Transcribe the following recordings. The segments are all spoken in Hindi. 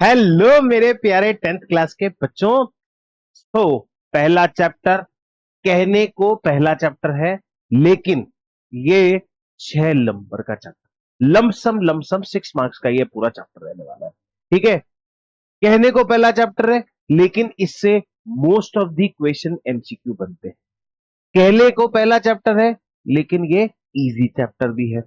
हेलो मेरे प्यारे 10th क्लास के बच्चों। तो पहला चैप्टर कहने को पहला चैप्टर है, लेकिन ये 6 नंबर का चैप्टर, लमसम लमसम 6 मार्क्स का ये पूरा चैप्टर रहने वाला है। ठीक है, कहने को पहला चैप्टर है, लेकिन इससे most of the question MCQ बनते हैं। कहने को पहला चैप्टर है, लेकिन ये इजी चैप्टर भी है।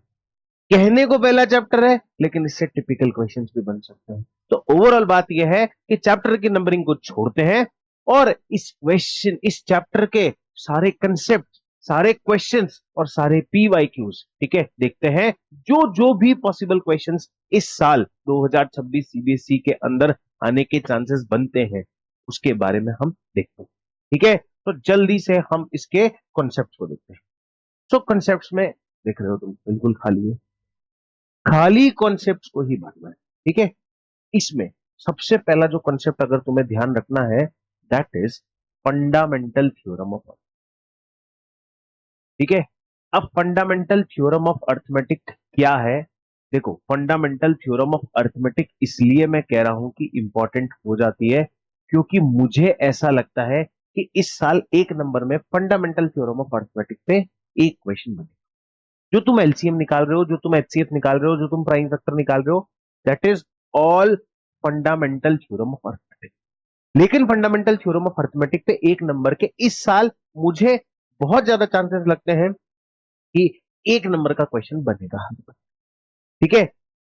कहने को पहला चैप्टर है, लेकिन इससे टिपिकल क्वेश्चंस भी बन सकते हैं। तो ओवरऑल बात यह है कि चैप्टर की नंबरिंग को छोड़ते हैं और इस चैप्टर के सारे कंसेप्ट, सारे क्वेश्चंस और सारे पीवाईक्यूज, ठीक है, देखते हैं। जो जो भी पॉसिबल क्वेश्चंस इस साल 2026 सीबीएसई के अंदर आने के चांसेस बनते हैं, उसके बारे में हम देखते हैं। ठीक है, तो जल्दी से हम इसके कॉन्सेप्ट को देखते हैं। सो कॉन्सेप्ट में देख रहे हो तुम, बिल्कुल खाली है, खाली कॉन्सेप्ट को ही भरना है। ठीक है, इसमें सबसे पहला जो कॉन्सेप्ट अगर तुम्हें ध्यान रखना है, that is fundamental theorem of earth. ठीक है, अब फंडामेंटल थ्योरम ऑफ अर्थमेटिक क्या है? देखो, फंडामेंटल थ्योरम ऑफ अर्थमेटिक इसलिए मैं कह रहा हूं कि इंपॉर्टेंट हो जाती है, क्योंकि मुझे ऐसा लगता है कि इस साल 1 नंबर में फंडामेंटल थ्योरम ऑफ अर्थमेटिक पे एक क्वेश्चन बने। जो तुम एलसीएम निकाल रहे हो, जो तुम एचसीएफ निकाल रहे हो, जो तुम प्राइम फैक्टर निकाल रहे हो, that is all fundamental theorem of arithmetic. लेकिन फंडामेंटल थ्योरम ऑफ अर्थमेटिक पे 1 नंबर के इस साल मुझे बहुत ज्यादा चांसेस लगते हैं कि 1 नंबर का क्वेश्चन बनेगा। ठीक है,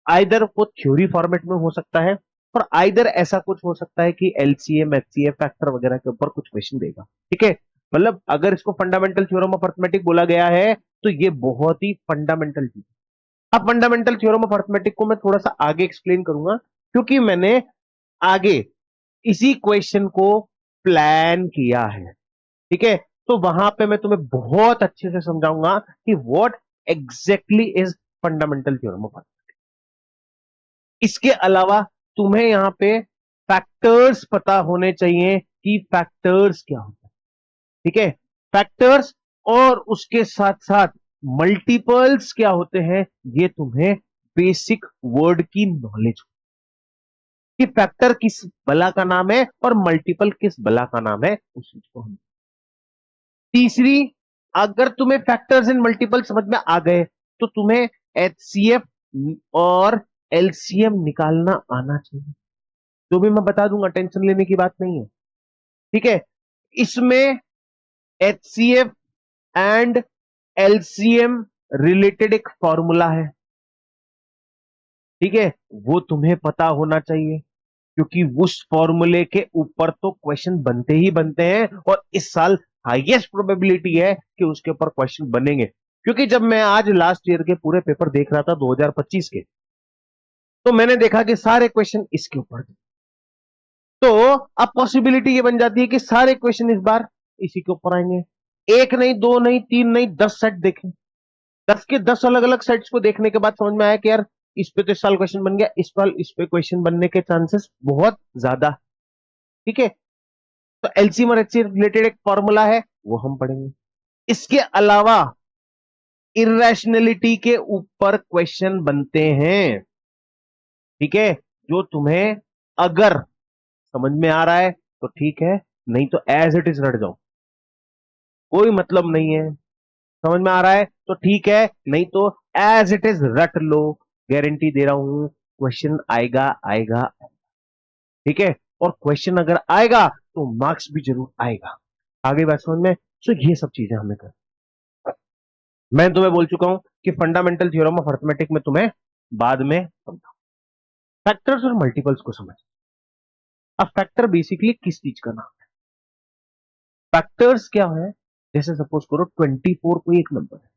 आइदर वो थ्योरी फॉर्मेट में हो सकता है, और आइदर ऐसा कुछ हो सकता है कि एलसीएम एचसीएफ फैक्टर वगैरह के ऊपर कुछ क्वेश्चन देगा। ठीक है, मतलब अगर इसको फंडामेंटल थ्योरम ऑफ अर्थमेटिक बोला गया है, तो ये बहुत ही फंडामेंटल चीज। अब फंडामेंटल थ्योरम ऑफ अर्थमेटिक को मैं थोड़ा सा आगे एक्सप्लेन करूंगा, क्योंकि मैंने आगे इसी क्वेश्चन को प्लान किया है। ठीक है, तो वहां पे मैं तुम्हें बहुत अच्छे से समझाऊंगा कि what exactly is fundamental theorem of arithmetic. इसके अलावा तुम्हें यहां पे फैक्टर्स पता होने चाहिए कि फैक्टर्स क्या होता है। ठीक है, फैक्टर्स, और उसके साथ साथ मल्टीपल्स क्या होते हैं, ये तुम्हें बेसिक वर्ड की नॉलेज हो कि फैक्टर किस बला का नाम है और मल्टीपल किस बला का नाम है, उस चीज को हम। तीसरी, अगर तुम्हें फैक्टर्स एंड मल्टीपल समझ में आ गए, तो तुम्हें एचसीएफ और एलसीएम निकालना आना चाहिए। जो भी मैं बता दूंगा, टेंशन लेने की बात नहीं है। ठीक है, इसमें एचसीएफ एंड एलसीएम रिलेटेड एक फॉर्मूला है। ठीक है, वो तुम्हें पता होना चाहिए, क्योंकि उस फॉर्मूले के ऊपर तो क्वेश्चन बनते ही बनते हैं, और इस साल हाईएस्ट प्रोबेबिलिटी है कि उसके ऊपर क्वेश्चन बनेंगे। क्योंकि जब मैं आज लास्ट ईयर के पूरे पेपर देख रहा था 2025 के, तो मैंने देखा कि सारे क्वेश्चन इसके ऊपर थे। तो अब पॉसिबिलिटी ये बन जाती है कि सारे क्वेश्चन इस बार इसी के ऊपर आएंगे। एक नहीं, दो नहीं, तीन नहीं, 10 सेट देखें। 10 के 10 अलग अलग सेट्स को देखने के बाद समझ में आया कि यार, इस पे तो इस साल क्वेश्चन बन गया, इस साल इस पे क्वेश्चन बनने के चांसेस बहुत ज्यादा। ठीक है, तो एलसीएम और एचसीएफ रिलेटेड एक फॉर्मूला है, वो हम पढ़ेंगे। इसके अलावा इरेशनलिटी के ऊपर क्वेश्चन बनते हैं। ठीक है, जो तुम्हें अगर समझ में आ रहा है तो ठीक है, नहीं तो एज इट इज रट जाओ, कोई मतलब नहीं है। समझ में आ रहा है तो ठीक है, नहीं तो एज इट इज रट लो। गारंटी दे रहा हूं, क्वेश्चन आएगा आएगा। ठीक है, और क्वेश्चन अगर आएगा तो मार्क्स भी जरूर आएगा। आगे बात समझ में? सो ये सब चीजें हमें कर, मैं तुम्हें बोल चुका हूं कि फंडामेंटल थ्योरम ऑफ अर्थमेटिक में तुम्हें बाद में समझाऊं। फैक्टर्स और मल्टीपल्स को समझ। अब फैक्टर बेसिकली किस चीज का नाम है? फैक्टर्स क्या है? जैसे सपोज करो 24 कोई एक नंबर है।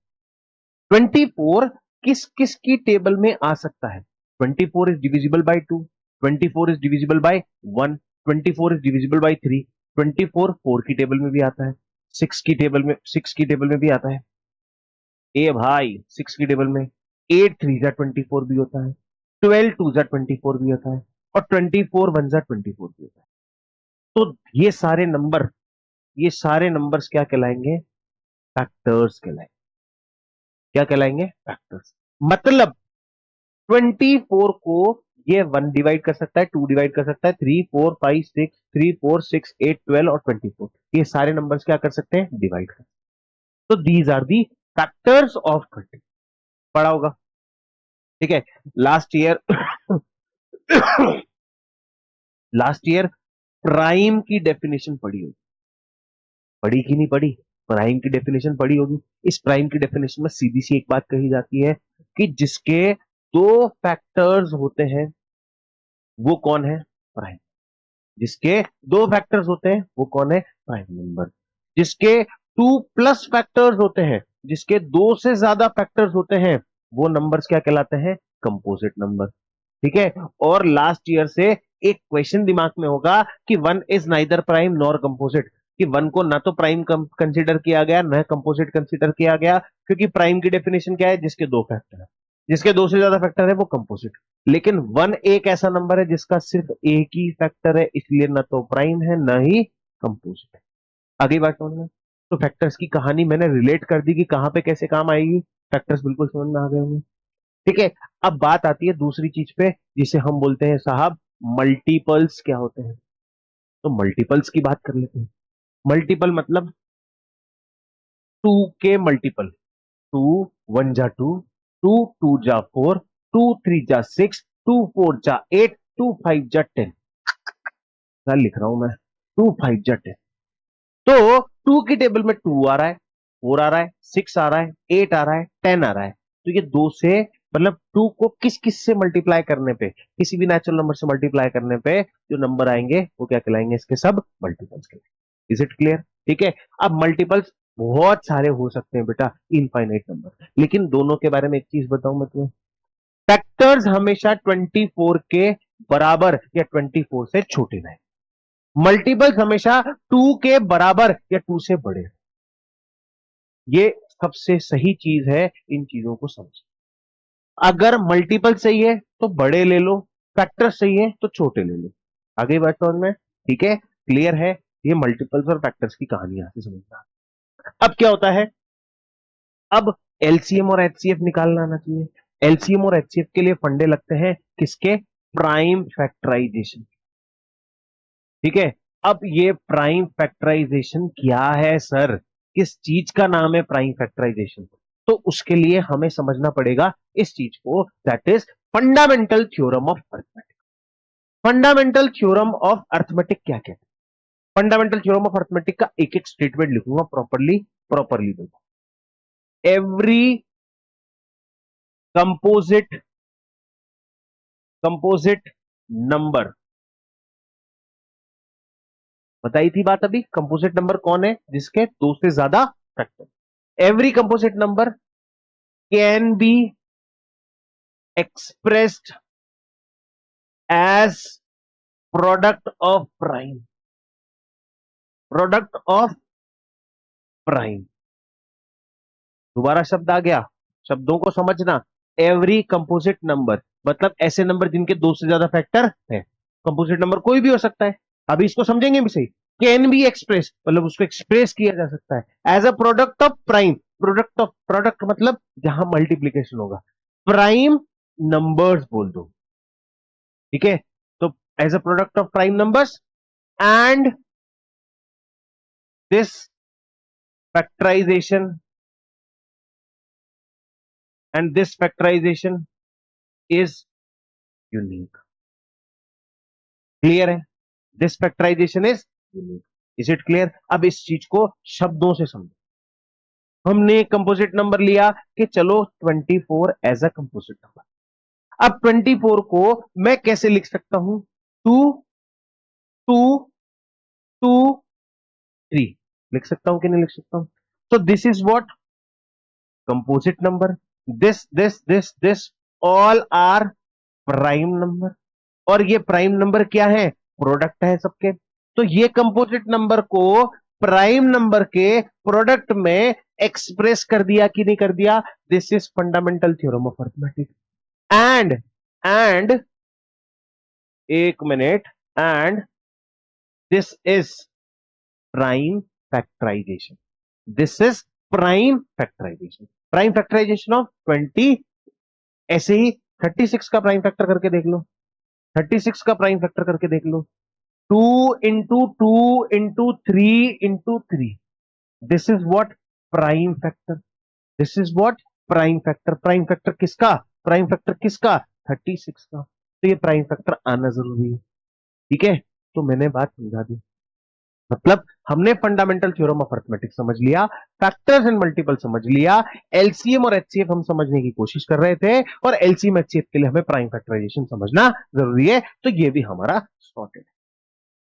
24 किस किस की टेबल में आ सकता है? 24 is divisible by 2, 24 is divisible by 1, 24 is divisible by 3, 24 4 की टेबल में भी आता है, 6 की टेबल में भी आता है। ए भाई, 6 की टेबल में 8 3 जा 24 भी होता है, 12 2 जा 24 भी होता है, और 24 1 जा 24 भी होता है। तो ये सारे नंबर्स क्या कहलाएंगे? फैक्टर्स कहलाएंगे। क्या कहलाएंगे? फैक्टर्स। मतलब 24 को ये 1 डिवाइड कर सकता है, 2 डिवाइड कर सकता है, 3 4 5 6, 3 4 6 8 12 और 24, ये सारे नंबर्स क्या कर सकते हैं, डिवाइड कर। तो these are the factors of 30, पढ़ा होगा, ठीक है। Last year last year prime की डेफिनेशन पढ़ी होगी, पढ़ी कि नहीं पढ़ी, प्राइम की डेफिनेशन पढ़ी होगी। इस प्राइम की डेफिनेशन में सीधी सी एक बात कही जाती है कि जिसके दो फैक्टर्स होते हैं वो कौन है, प्राइम। जिसके दो फैक्टर्स होते हैं वो कौन है, प्राइम नंबर। जिसके 2+ फैक्टर्स होते हैं, जिसके दो से ज्यादा फैक्टर्स होते हैं, वो नंबर्स क्या कहलाते हैं, कंपोजिट नंबर, ठीक है। और लास्ट ईयर से एक क्वेश्चन दिमाग में होगा कि one is neither prime nor composite, कि वन को ना तो प्राइम कंसीडर किया गया ना कंपोजिट कंसीडर किया गया, क्योंकि प्राइम की डेफिनेशन क्या है, जिसके दो फैक्टर है, जिसके दो से ज्यादा फैक्टर है वो कंपोजिट। लेकिन वन एक ऐसा नंबर है जिसका सिर्फ एक ही फैक्टर है, इसलिए ना तो प्राइम है ना ही कंपोजिट है। आगे बात समझ में, तो फैक्टर्स की कहानी मैंने रिलेट कर दी कि कहां पे कैसे काम आएगी, फैक्टर्स बिल्कुल समझ में आ गए होंगे, ठीक है। अब बात आती है दूसरी चीज पे जिसे हम बोलते हैं साहब मल्टीपल्स क्या होते हैं। तो मल्टीपल्स की बात कर लेते हैं। मल्टीपल मतलब टू के मल्टीपल, टू वन जा टू, टू टू जा फोर, टू थ्री जा सिक्स, टू फोर जा एट, टू फाइव जा 10, क्या लिख रहा हूं मैं, 2 5 जा 10। तो टू की टेबल में 2 आ रहा है, 4 आ रहा है, 6 आ रहा है, 8 आ रहा है, 10 आ रहा है। तो ये दो से मतलब टू को किस किस से मल्टीप्लाई करने पे, किसी भी नेचुरल नंबर से मल्टीप्लाई करने पे जो नंबर आएंगे वो क्या कहलाएंगे, इसके सब मल्टीपल्स कहलाएंगे। इज इट क्लियर, ठीक है। अब मल्टीपल्स बहुत सारे हो सकते हैं बेटा, इनफाइनाइट नंबर, लेकिन दोनों के बारे में एक चीज बताऊं मैं तुम्हें, फैक्टर्स हमेशा 24 के बराबर या 24 से छोटे रहे, मल्टीपल्स हमेशा 2 के बराबर या 2 से बड़े। ये सबसे सही चीज है, इन चीजों को समझ। अगर मल्टीपल सही है तो बड़े ले लो, फैक्टर सही है तो छोटे ले लो। आगे बात समझ में, ठीक है, क्लियर है। ये मल्टीपल्स और फैक्टर्स की कहानी यहां से समझना। अब क्या होता है, अब एलसीएम और एचसीएफ निकालना आना चाहिए। एलसीएम और एचसीएफ के लिए फंडे लगते हैं किसके, प्राइम फैक्टराइजेशन, ठीक है। अब ये प्राइम फैक्टराइजेशन क्या है सर, किस चीज का नाम है प्राइम फैक्टराइजेशन, तो उसके लिए हमें समझना पड़ेगा इस चीज को, that is fundamental theorem of arithmetic. Fundamental theorem of arithmetic क्या कहते हैं, फंडामेंटल थ्योरम ऑफ अर्थमेटिक का एक एक स्टेटमेंट लिखूंगा प्रॉपरली, प्रॉपरली देखो। एवरी कंपोजिट कंपोजिट नंबर, बताई थी बात अभी, कंपोजिट नंबर कौन है, जिसके दो से ज्यादा factor. Every composite number can be expressed as product of prime, product of prime. दोबारा शब्द आ गया, शब्दों को समझना। एवरी कंपोजिट नंबर मतलब ऐसे नंबर जिनके दो से ज्यादा फैक्टर है, कंपोजिट नंबर कोई भी हो सकता है, अभी इसको समझेंगे भी सही। कैन बी एक्सप्रेस मतलब उसको एक्सप्रेस किया जा सकता है as a product of prime, product of, product मतलब जहां मल्टीप्लीकेशन होगा, प्राइम नंबर्स बोल दो, ठीक है। तो as a product of prime numbers and this factorization and this factorization is unique, clear है, this factorisation is unique, is it clear. अब इस चीज को शब्दों से समझो। हमने कंपोजिट नंबर लिया कि चलो 24 एज अ कंपोजिट नंबर। अब 24 को मैं कैसे लिख सकता हूं, 2 2 2 3 लिख सकता हूं कि नहीं लिख सकता हूं। तो this is what composite number, this all are prime number, और ये प्राइम नंबर क्या है, प्रोडक्ट है सबके। तो ये कंपोजिट नंबर को प्राइम नंबर के प्रोडक्ट में एक्सप्रेस कर दिया कि नहीं कर दिया, this is fundamental theorem of arithmetic. And एक मिनट, and this is prime factorisation, this is prime factorisation, prime factorisation of 20। ऐसे ही 36 का प्राइम फैक्टर करके देख लो, 36 का प्राइम फैक्टर करके देख लो। 2 into 2 into 3 into 3, this is what? Prime factor. This is what? Prime factor. Prime factor किसका? प्राइम फैक्टर किसका? 36 का। तो ये प्राइम फैक्टर आना जरूरी है। ठीक है, तो मैंने बात समझा दी। मतलब हमने फंडामेंटल थ्योरम ऑफ अर्थमेटिक्स समझ लिया, फैक्टर्स एंड मल्टीपल समझ लिया, एलसीएम और एचसीएफ हम समझने की कोशिश कर रहे थे, और एलसीएम एचसीएफ के लिए हमें प्राइम फैक्टराइजेशन समझना जरूरी है। तो ये भी हमारा सॉर्टेड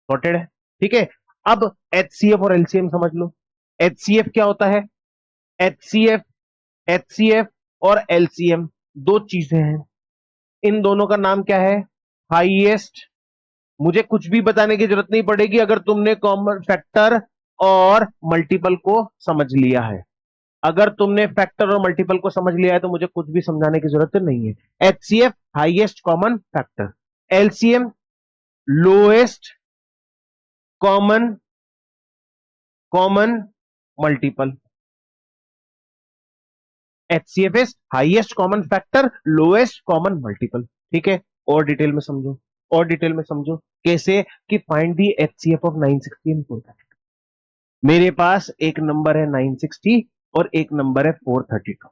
सॉर्टेड है। ठीक है, अब एचसीएफ और एलसीएम समझ लो। एचसीएफ क्या होता है? एचसीएफ एचसीएफ और एलसीएम दो चीजें हैं। इन दोनों का नाम क्या है? हाईएस्ट। मुझे कुछ भी बताने की जरूरत नहीं पड़ेगी अगर तुमने कॉमन फैक्टर और मल्टीपल को समझ लिया है। अगर तुमने फैक्टर और मल्टीपल को समझ लिया है तो मुझे कुछ भी समझाने की जरूरत नहीं है। HCF highest common factor, LCM lowest common common multiple. HCF is highest common factor, lowest common multiple. ठीक है, और डिटेल में समझो, और डिटेल में समझो कैसे कि फाइंड दी एचसीएफ ऑफ 960 इन 432। मेरे पास एक नंबर है 960 और एक नंबर है 432।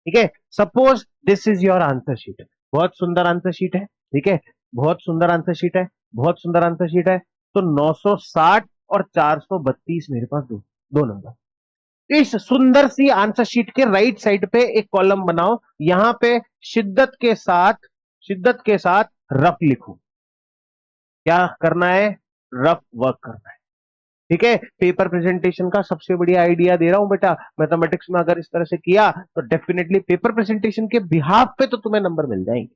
ठीक है, suppose this is your answer sheet. बहुत सुंदर आंसर शीट है। ठीक है, बहुत सुंदर आंसर शीट है, बहुत सुंदर आंसर शीट है। तो 960 और 432 मेरे पास दो दो नंबर। इस सुंदर सी आंसर शीट के राइट साइड पे एक कॉलम बनाओ, यहां पे शिद्दत के साथ रफ लिखो। क्या करना है? रफ वर्क करना है। ठीक है, पेपर प्रेजेंटेशन का सबसे बढ़िया आइडिया दे रहा हूं बेटा। मैथमेटिक्स में अगर इस तरह से किया तो डेफिनेटली पेपर प्रेजेंटेशन के बिहाफ पे तो तुम्हें नंबर मिल जाएंगे।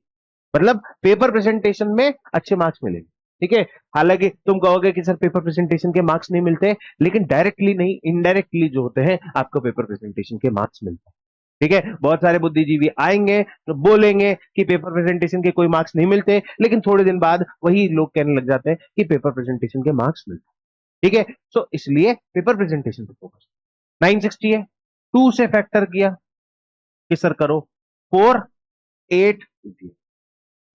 मतलब पेपर प्रेजेंटेशन में अच्छे मार्क्स मिलेंगे। ठीक है, हालांकि तुम कहोगे कि सर पेपर प्रेजेंटेशन के मार्क्स नहीं मिलते, लेकिन डायरेक्टली नहीं, इनडायरेक्टली जो होते हैं आपको पेपर प्रेजेंटेशन के मार्क्स मिलते हैं। ठीक है, बहुत सारे बुद्धिजीवी आएंगे तो बोलेंगे कि पेपर प्रेजेंटेशन के कोई मार्क्स नहीं मिलते, लेकिन थोड़े दिन बाद वही लोग कहने लग जाते हैं कि पेपर प्रेजेंटेशन के मार्क्स मिलते हैं। ठीक है, तो इसलिए पेपर प्रेजेंटेशन पे फोकस। 960 है, 2 से फैक्टर किया कि सर करो 4 8,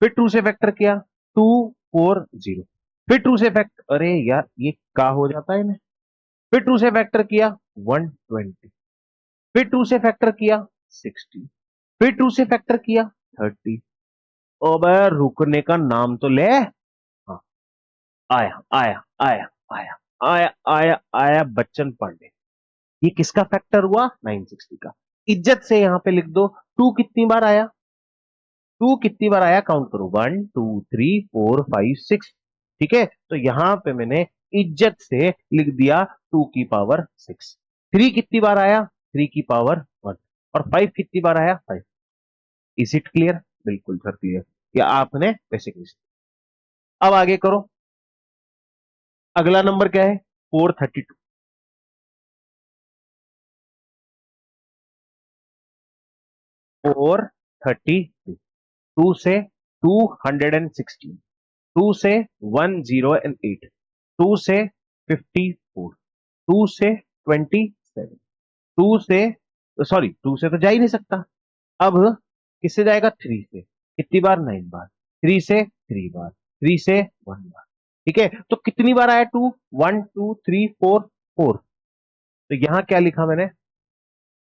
फिर 2 से फैक्टर किया 2 4 0, फिर 2 से फैक्टर, अरे यार ये का हो जाता है ना। फिर 2 से फैक्टर किया 120, फिर 2 से फैक्टर किया 60, फिर 2 से फैक्टर किया 30। अब रुकने का नाम तो ले। हाँ, आया आया आया आया आया आया आया बच्चन पांडे। ये किसका फैक्टर हुआ? 960 का। इज्जत से यहां पे लिख दो 2 कितनी बार आया? 2 कितनी बार आया काउंट करो, 1 2 3 4 5 6। ठीक है, तो यहां पे मैंने इज्जत से लिख दिया 2 की पावर 6। 3 कितनी बार आया? 3 की पावर 1। और 5 कितनी बार आया? 5। Is it clear? बिल्कुल सर क्लियर। या आपने बेसिक। अब आगे करो। अगला नंबर क्या है? 432। 432, 2 से 216, 2 से 108, 2 से 54, 2 से 27, 2 से, सॉरी 2 से तो जा ही नहीं सकता। अब किससे जाएगा? 3 से। कितनी बार? 9 बार। 3 से 3 बार, 3 से 1 बार। ठीक है, तो कितनी बार आया 2? 1 2 3 4 4। तो यहां क्या लिखा मैंने?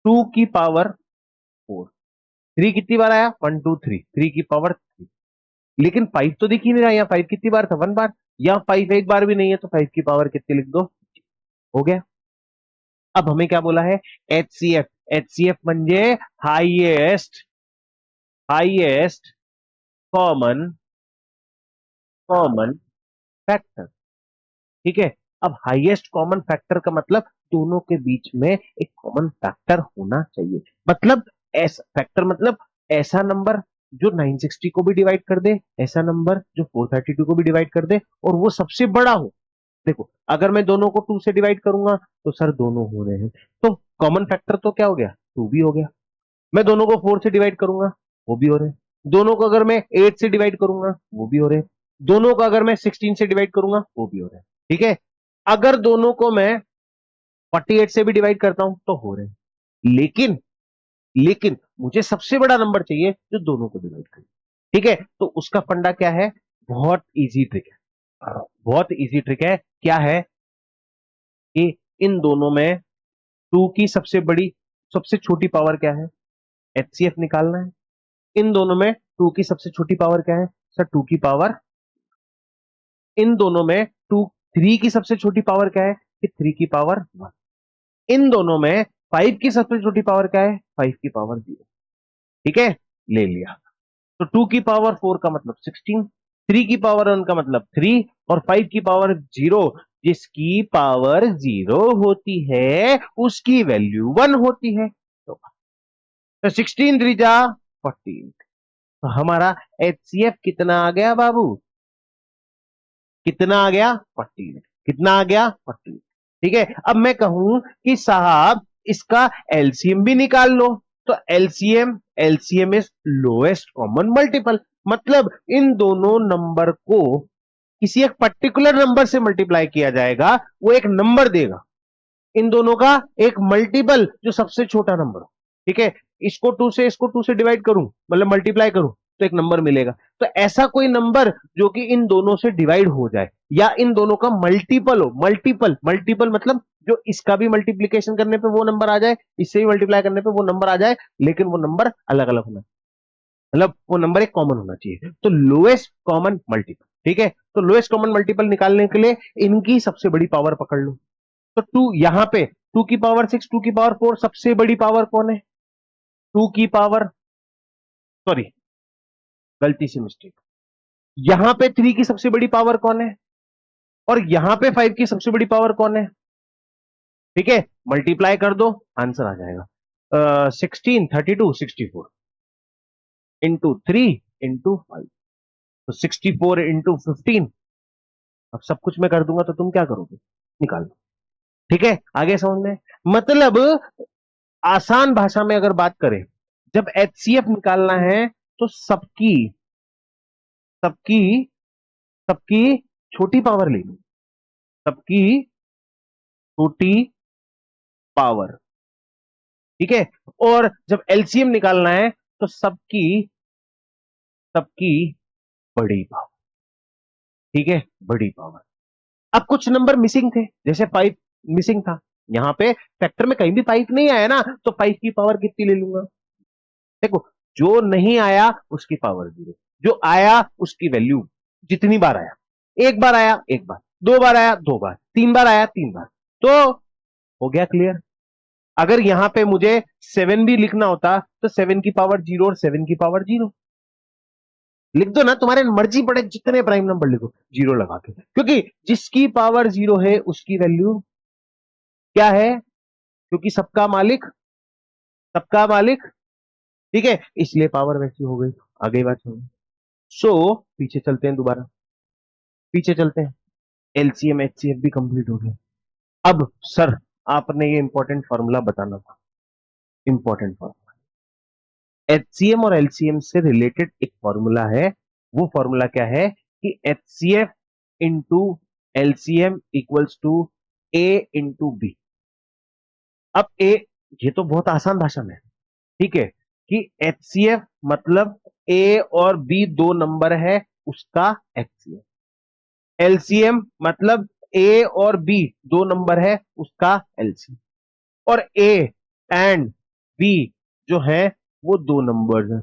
2 की पावर 4। 3 कितनी बार आया? 1 2 3, 3 की पावर 3। लेकिन 5 तो दिख ही नहीं रहा। यहाँ 5 कितनी बार था? 1 बार। यहाँ 5 एक बार भी नहीं है, तो 5 की पावर कितनी लिख दो? हो गया। अब हमें क्या बोला है? एचसीएफ। एचसीएफ म्हणजे highest highest common common factor. ठीक है, अब हाईएस्ट कॉमन फैक्टर का मतलब दोनों के बीच में एक कॉमन फैक्टर होना चाहिए। मतलब ऐसा फैक्टर मतलब ऐसा नंबर जो 960 को भी डिवाइड कर दे, ऐसा नंबर जो 432 को भी डिवाइड कर दे, और वो सबसे बड़ा हो। देखो, अगर मैं दोनों को 2 से डिवाइड करूंगा तो सर दोनों हो रहे हैं, तो कॉमन फैक्टर तो क्या हो गया? 2 भी हो गया। मैं दोनों को 4 से डिवाइड करूंगा, वो भी हो रहे हैं। दोनों को अगर मैं 8 से डिवाइड करूंगा, वो भी हो रहे हैं। दोनों को अगर मैं 16 से डिवाइड करूंगा, वो भी हो रहे हैं। ठीक है, अगर दोनों को मैं 48 से भी डिवाइड करता हूं तो हो रहे हैं। लेकिन लेकिन मुझे सबसे बड़ा नंबर चाहिए जो दोनों को डिवाइड करे। ठीक है, तो उसका फंडा क्या है? बहुत इजी ट्रिक है, बहुत इजी ट्रिक है। क्या है कि इन दोनों में टू की सबसे छोटी पावर क्या है, एचसीएफ निकालना है। इन दोनों में टू की सबसे छोटी पावर क्या है सर, टू की पावर। इन दोनों में टू थ्री की सबसे छोटी पावर क्या है कि थ्री की पावर वन। इन दोनों में फाइव की सबसे छोटी पावर क्या है, फाइव की पावर जीरो। ठीक है, ले लिया। तो टू की पावर फोर का मतलब 16, थ्री की पावर वन का मतलब थ्री, और फाइव की पावर जीरो। जिसकी पावर जीरो होती है उसकी वैल्यू वन होती है। तो 16 थ्री जा 14। तो हमारा एचसीएफ कितना आ गया बाबू, कितना आ गया 14। कितना आ गया 14। ठीक है, अब मैं कहूं कि साहब इसका एलसीएम भी निकाल लो, तो LCM, LCM is lowest common multiple. मतलब इन दोनों नंबर को किसी एक पर्टिकुलर नंबर से मल्टीप्लाई किया जाएगा, वो एक नंबर देगा। इन दोनों का एक मल्टीपल जो सबसे छोटा नंबर हो। ठीक है, इसको टू से डिवाइड करूं, मतलब मल्टीप्लाई करूं, तो एक नंबर मिलेगा। तो ऐसा कोई नंबर जो कि इन दोनों से डिवाइड हो जाए, या इन दोनों का मल्टीपल हो। मल्टीपल, मल्टीपल मतलब जो इसका भी मल्टीप्लीकेशन करने पे वो नंबर आ जाए, इससे भी मल्टीप्लाई करने पे वो नंबर आ जाए, लेकिन वो नंबर अलग अलग होना, मतलब वो नंबर एक कॉमन होना चाहिए। तो लोएस्ट कॉमन मल्टीपल। ठीक है, तो लोएस्ट कॉमन मल्टीपल निकालने के लिए इनकी सबसे बड़ी पावर पकड़ लो। तो टू यहां पे, टू की पावर सिक्स, टू की पावर फोर, सबसे बड़ी पावर कौन है, टू की पावर, सॉरी गलती से मिस्टेक, यहां पे थ्री की सबसे बड़ी पावर कौन है, और यहां पे फाइव की सबसे बड़ी पावर कौन है। ठीक है, मल्टीप्लाई कर दो, आंसर आ जाएगा 16, 32, 64 इंटू थ्री इंटू फाइव। तो 64 इंटू 15। अब सब कुछ मैं कर दूंगा तो तुम क्या करोगे, निकाल लो। ठीक है, आगे समझ में। मतलब आसान भाषा में अगर बात करें, जब एचसीएफ निकालना है तो सबकी सबकी सबकी छोटी पावर लेनी, सबकी छोटी पावर। ठीक है, और जब एलसीएम निकालना है तो सबकी सबकी बड़ी पावर। ठीक है, बड़ी पावर। अब कुछ नंबर मिसिंग थे, जैसे फाइव मिसिंग था, यहां पे फैक्टर में कहीं भी फाइव नहीं आया ना, तो फाइव की पावर कितनी ले लूंगा। देखो, जो नहीं आया उसकी पावर जीरो, जो आया उसकी वैल्यू, जितनी बार आया, एक बार आया एक बार, दो बार आया दो बार, तीन बार आया तीन बार, तो हो गया क्लियर। अगर यहां पे मुझे सेवन भी लिखना होता तो सेवन की पावर जीरो और सेवन की पावर जीरो लिख दो ना, तुम्हारे मर्जी पड़े जितने प्राइम नंबर लिखो जीरो लगा के, क्योंकि जिसकी पावर जीरो है उसकी वैल्यू क्या है, क्योंकि सबका मालिक। ठीक है, इसलिए पावर वैसी हो गई। आगे बात सुनो। पीछे चलते हैं दोबारा, पीछे चलते हैं। एलसीएम एचसीएफ भी कंप्लीट हो गया। अब सर आपने ये इंपॉर्टेंट फॉर्मूला बताना था, इंपॉर्टेंट फॉर्मूला। एचसीएम और एलसीएम से रिलेटेड एक फॉर्मूला है। वो फॉर्मूला क्या है कि HCF into LCM equals to A into B. अब ए, ये तो बहुत आसान भाषा में है। ठीक है, कि एचसीएफ मतलब ए और बी दो नंबर है उसका एचसीएफ, एलसीएम मतलब ए और बी दो नंबर है उसका एलसीएम, और ए एंड बी जो है वो दो नंबर्स हैं,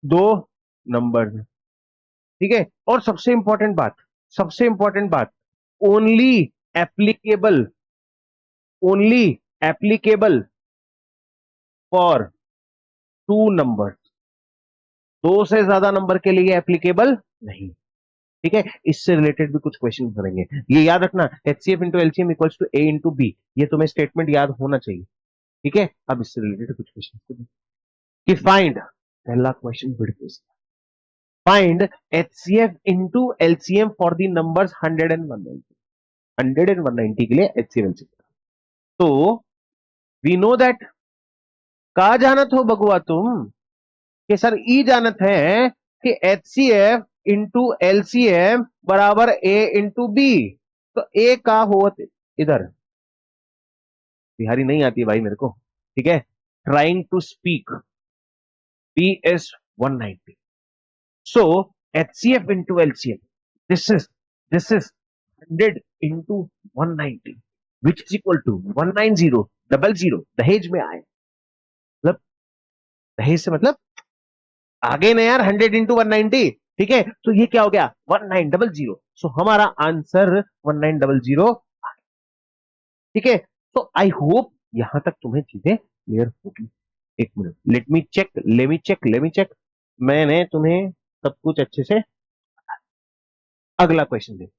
दो नंबर्स हैं। ठीक है, और सबसे इंपॉर्टेंट बात, only applicable, only applicable for two number, दो से ज्यादा नंबर के लिए एप्लीकेबल नहीं। ठीक है, इससे रिलेटेड भी कुछ क्वेश्चन करेंगे, ये याद रखना, HCF into LCM equals to A into B, ये तुम्हें स्टेटमेंट याद होना चाहिए। ठीक है, अब इससे रिलेटेड कुछ क्वेश्चन कि फाइंड, पहला क्वेश्चन बड़े, find HCF into LCM for the numbers 100 and 190, 100 and 190 के लिए एचसीएफ एलसीएम। तो वी नो दैट, कहा जानत हो बगुआ तुम कि सर ई जानत है कि एचसीएफ इंटू एलसीएम बराबर ए इंटू बी। तो ए का होत इधर, बिहारी नहीं आती है भाई मेरे को। ठीक है, trying to speak, B S 190। So HCF into LCM. This is 100 into 190 which is equal to 19000 दहेज में आए, मतलब दहेज से मतलब आगे ना यार, 100 into 190, ठीक है, तो ये क्या हो गया 1900। सो हमारा आंसर 1900, ठीक है। तो आई होप यहां तक तुम्हें चीजें क्लियर होगी। एक मिनट, लेट मी चेक, मैंने तुम्हें सब कुछ अच्छे से। अगला क्वेश्चन देखो,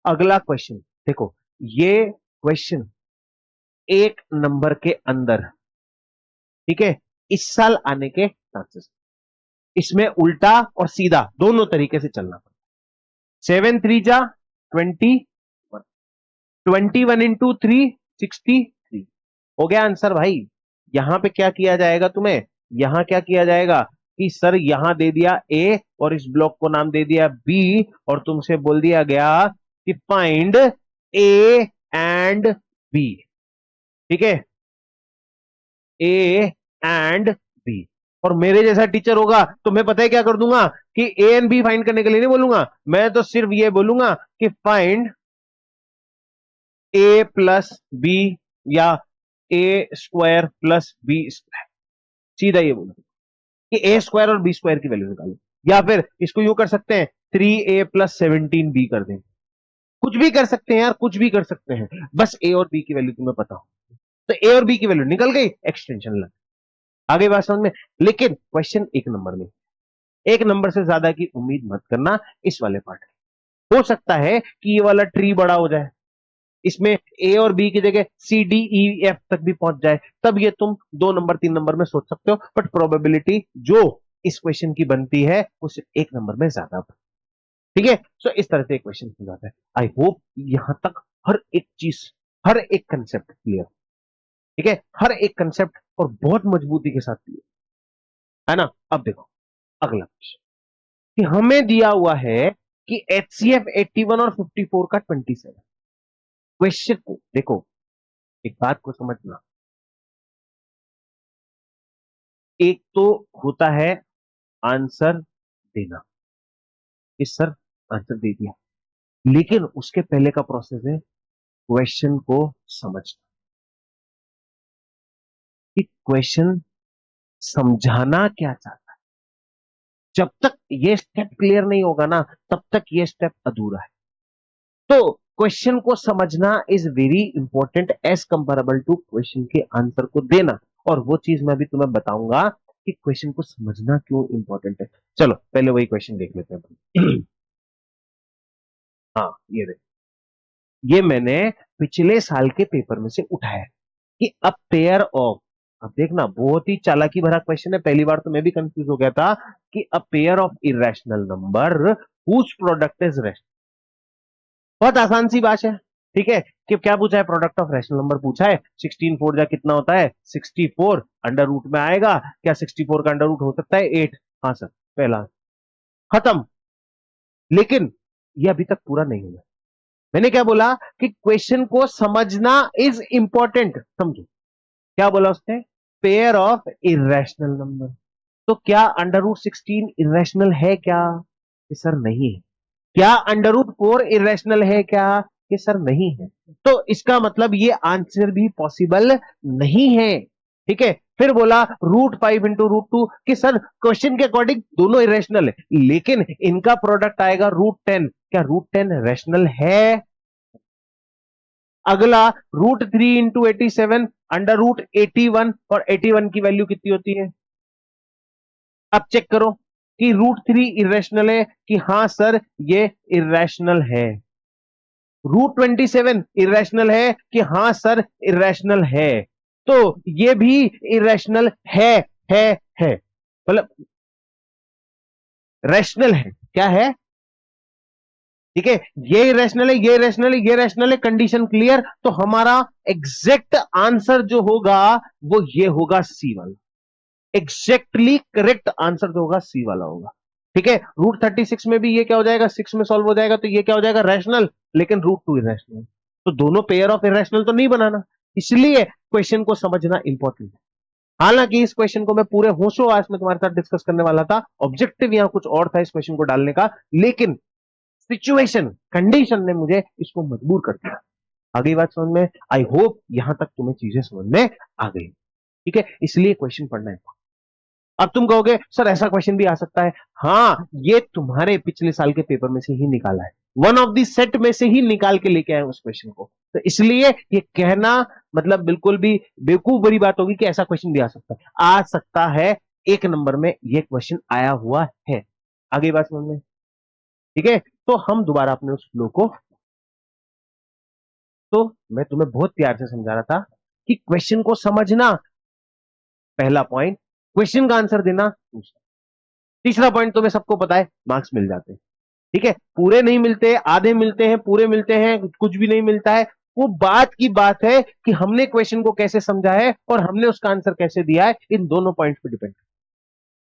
अगला क्वेश्चन देखो, ये क्वेश्चन एक नंबर के अंदर, ठीक है, इस साल आने के चांसेस, इसमें उल्टा और सीधा दोनों तरीके से चलना पड़ता। 7 3 जा 21, 21 इंटू 3 63 हो गया आंसर भाई। यहां पे क्या किया जाएगा तुम्हें, यहां क्या किया जाएगा कि सर यहां दे दिया ए और इस ब्लॉक को नाम दे दिया बी, और तुमसे बोल दिया गया कि फाइंड ए एंड बी, ठीक है, ए एंड बी। और मेरे जैसा टीचर होगा तो मैं पता है क्या कर दूंगा कि ए एंड बी फाइंड करने के लिए नहीं बोलूंगा, मैं तो सिर्फ ये बोलूंगा कि फाइंड ए प्लस बी या ए स्क्वायर प्लस बी स्क्वायर, सीधा ये बोलूंगा कि ए स्क्वायर और बी स्क्वायर की वैल्यू निकालो, या फिर इसको यूं कर सकते हैं 3a प्लस 17b कर दें, कुछ भी कर सकते हैं यार, कुछ भी कर सकते हैं, बस ए और बी की वैल्यू तुम्हें पता हो तो ए और बी की वैल्यू निकल गई, एक्सटेंशन लग, आगे बात समझ में। लेकिन क्वेश्चन एक नंबर में, एक नंबर से ज्यादा की उम्मीद मत करना इस वाले पार्ट में। हो सकता है कि ये वाला ट्री बड़ा हो जाए, इसमें ए और बी की जगह सी डी ई एफ तक भी पहुंच जाए, तब ये तुम 2 नंबर 3 नंबर में सोच सकते हो, बट प्रोबेबिलिटी जो इस क्वेश्चन की बनती है वो सिर्फ एक नंबर में ज्यादा, ठीक है। सो इस तरह से क्वेश्चन हो जाता है। आई होप यहां तक हर एक चीज, हर एक कंसेप्ट क्लियर, ठीक है, हर एक कंसेप्ट और बहुत मजबूती के साथ क्लियर है ना। अब देखो अगला क्वेश्चन कि हमें दिया हुआ है कि HCF 81 और 54 का 27। क्वेश्चन को देखो, एक बात को समझना, एक तो होता है आंसर देना कि सर आंसर दे दिया, लेकिन उसके पहले का प्रोसेस है क्वेश्चन को समझना, कि क्वेश्चन समझाना क्या चाहता है। जब तक ये स्टेप क्लियर नहीं होगा ना, तब तक ये स्टेप अधूरा है। तो क्वेश्चन को समझना is very important as comparable to question के आंसर को देना, और वो चीज मैं भी तुम्हें बताऊंगा कि क्वेश्चन को समझना क्यों इंपॉर्टेंट है। चलो पहले वही क्वेश्चन देख लेते हैं। हाँ ये देख, ये मैंने पिछले साल के पेपर में से उठाया है कि अ पेयर ऑफ, अब देखना बहुत ही चालाकी भरा क्वेश्चन है, पहली बार तो मैं भी कंफ्यूज हो गया था कि a pair of irrational number whose product is rational. बहुत आसान सी बात है, ठीक है, कि क्या पूछा है, प्रोडक्ट ऑफ रैशनल नंबर पूछा है। 16 4 जा कितना होता है 64, अंडर रूट में आएगा क्या, 64 का अंडर रूट हो सकता है 8, हाँ सर, पहला खत्म। लेकिन ये अभी तक पूरा नहीं हुआ, मैंने क्या बोला कि क्वेश्चन को समझना इज इंपॉर्टेंट, समझो क्या बोला उसने, पेयर ऑफ इरेशनल नंबर। तो क्या अंडर रूट 16 इरेशनल है क्या, कि सर नहीं है। क्या अंडर रूट 4 इरेशनल है क्या, कि सर नहीं है। तो इसका मतलब ये आंसर भी पॉसिबल नहीं है, ठीक है। फिर बोला √5 इंटू √2, कि सर क्वेश्चन के अकॉर्डिंग दोनों इरेशनल है, लेकिन इनका प्रोडक्ट आएगा √10, क्या √10 रैशनल है। अगला √3 इंटू 87, अंडर √81, और 81 की वैल्यू कितनी होती है, अब चेक करो कि √3 इरेशनल है, कि हां सर ये इरेशनल है। √27 इरेशनल है, कि हां सर इरेशनल है। तो ये भी इरेशनल है है, मतलब रैशनल है, क्या है, ठीक है, ये इरेशनल है, ये रैशनल है, ये रैशनल है, कंडीशन क्लियर। तो हमारा एग्जैक्ट आंसर जो होगा वो ये होगा सी वाला, एग्जैक्टली करेक्ट आंसर जो होगा सी वाला होगा, ठीक है। √36 में भी ये क्या हो जाएगा, 6 में सॉल्व हो जाएगा, तो ये क्या हो जाएगा रैशनल, लेकिन √2 इरेशनल, तो दोनों पेयर ऑफ इरेशनल तो नहीं बनाना, इसलिए क्वेश्चन को समझना इंपॉर्टेंट है। हालांकि इस क्वेश्चन को मैं पूरे होशो आवाज में तुम्हारे साथ डिस्कस करने वाला था, ऑब्जेक्टिव यहां कुछ और था इस क्वेश्चन को डालने का, लेकिन सिचुएशन कंडीशन ने मुझे इसको मजबूर कर दिया। आगे बात समझ में? आई होप यहां तक तुम्हें चीजें समझ में आ गई। ठीक है, इसलिए क्वेश्चन पढ़ना है। अब तुम कहोगे सर ऐसा क्वेश्चन भी आ सकता है। हाँ, ये तुम्हारे पिछले साल के पेपर में से ही निकाला है, वन ऑफ दी सेट में से ही निकाल के लेके आए उस क्वेश्चन को, तो इसलिए ये कहना मतलब बिल्कुल भी बेवकूफ बड़ी बात होगी कि ऐसा क्वेश्चन भी आ सकता है। आ सकता है, एक नंबर में ये क्वेश्चन आया हुआ है। आगे बात समझ में? ठीक है, तो हम दोबारा अपने उस फ्लो को, तो मैं तुम्हें बहुत प्यार से समझा रहा था कि क्वेश्चन को समझना पहला पॉइंट, क्वेश्चन का आंसर देना दूसरा, तीसरा पॉइंट तुम्हें सबको पता है, मार्क्स मिल जाते हैं। ठीक है, पूरे नहीं मिलते, आधे मिलते हैं, पूरे मिलते हैं, कुछ भी नहीं मिलता है, वो बात की बात है कि हमने क्वेश्चन को कैसे समझा है और हमने उसका आंसर कैसे दिया है, इन दोनों पॉइंट पे डिपेंड।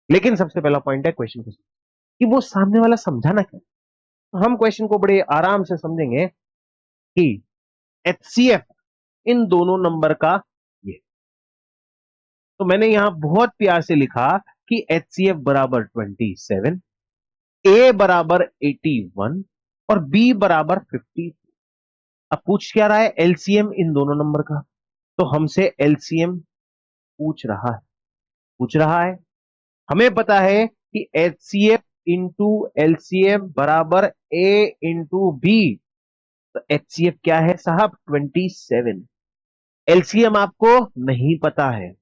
लेकिन सबसे पहला पॉइंट है क्वेश्चन को कि वो सामने वाला समझाना क्या। तो हम क्वेश्चन को बड़े आराम से समझेंगे कि एचसीएफ इन दोनों नंबर का ये, तो मैंने यहां बहुत प्यार से लिखा कि एचसीएफ बराबर 27, ए बराबर 81 और बी बराबर 50। अब पूछ क्या रहा है? एलसीएम इन दोनों नंबर का, तो हमसे एलसीएम पूछ रहा है। हमें पता है कि एचसीएफ इंटू एलसीएम बराबर ए इंटू बी, तो एचसीएफ क्या है साहब? 27। एलसीएम आपको नहीं पता है,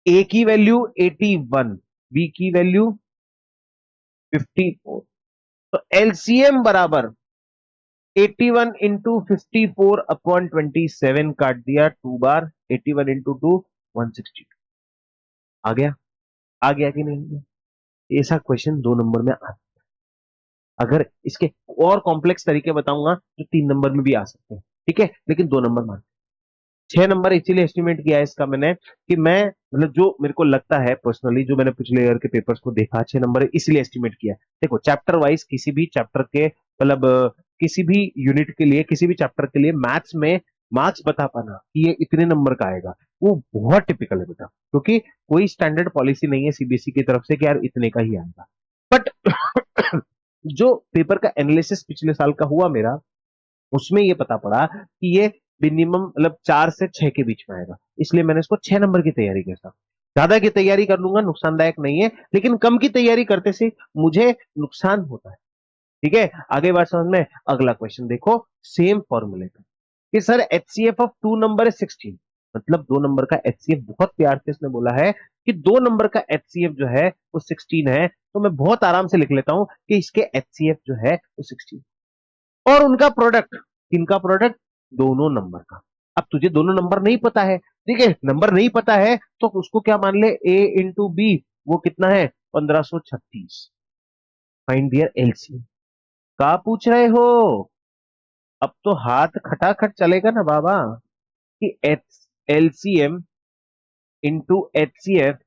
ए की वैल्यू 81, बी की वैल्यू 54, तो एलसीएम बराबर 81 इंटू 54 अपॉन 27, काट दिया 2 बार, 81 इंटू 2 162। आ गया? आ गया कि नहीं? ऐसा क्वेश्चन 2 नंबर में आता है। अगर इसके और कॉम्प्लेक्स तरीके बताऊंगा जो 3 नंबर में भी आ सकते हैं, ठीक है, लेकिन 2 नंबर मान, 6 नंबर इसीलिए एस्टिमेट किया है इसका मैंने कि मैं मतलब जो मेरे को लगता है पर्सनली, जो मैंने पिछले ईयर के पेपर्स को देखा, 6 नंबर इसलिए एस्टिमेट किया है। देखो, चैप्टर वाइज किसी भी चैप्टर के मतलब किसी भी यूनिट के लिए, किसी भी चैप्टर के लिए मैथ्स में मार्क्स बता पाना कि ये इतने नंबर का आएगा, वो बहुत टिपिकल है बेटा, क्योंकि कोई स्टैंडर्ड पॉलिसी नहीं है सीबीएसई की तरफ से कि यार इतने का ही आएगा। बट जो पेपर का एनालिसिस पिछले साल का हुआ मेरा, उसमें ये पता पड़ा कि ये मिनिमम मतलब 4 से 6 के बीच में आएगा, इसलिए मैंने इसको 6 नंबर की तैयारी किया। ज्यादा की तैयारी कर लूंगा नुकसानदायक नहीं है, लेकिन कम की तैयारी करते से मुझे नुकसान होता है। ठीक है, आगे बात समझ में? अगला क्वेश्चन देखो, सेम फॉर्मूले का कि sir HCF of 2 number is 16, मतलब 2 नंबर का एचसीएफ, बहुत प्यार से इसने बोला है कि 2 नंबर का एचसीएफ जो है वो 16 है, तो मैं बहुत आराम से लिख लेता हूं कि इसके एचसीएफ जो है वो 16 और उनका प्रोडक्ट, किनका प्रोडक्ट? दोनों नंबर का। अब तुझे दोनों नंबर नहीं पता है, ठीक है, नंबर नहीं पता है तो उसको क्या मान ले, ए इंटू बी, वो कितना है? 1536। फाइंड दियर एलसीएम। का पूछ रहे हो? अब तो हाथ खटाखट चलेगा ना बाबा, कि H LCM into HCF,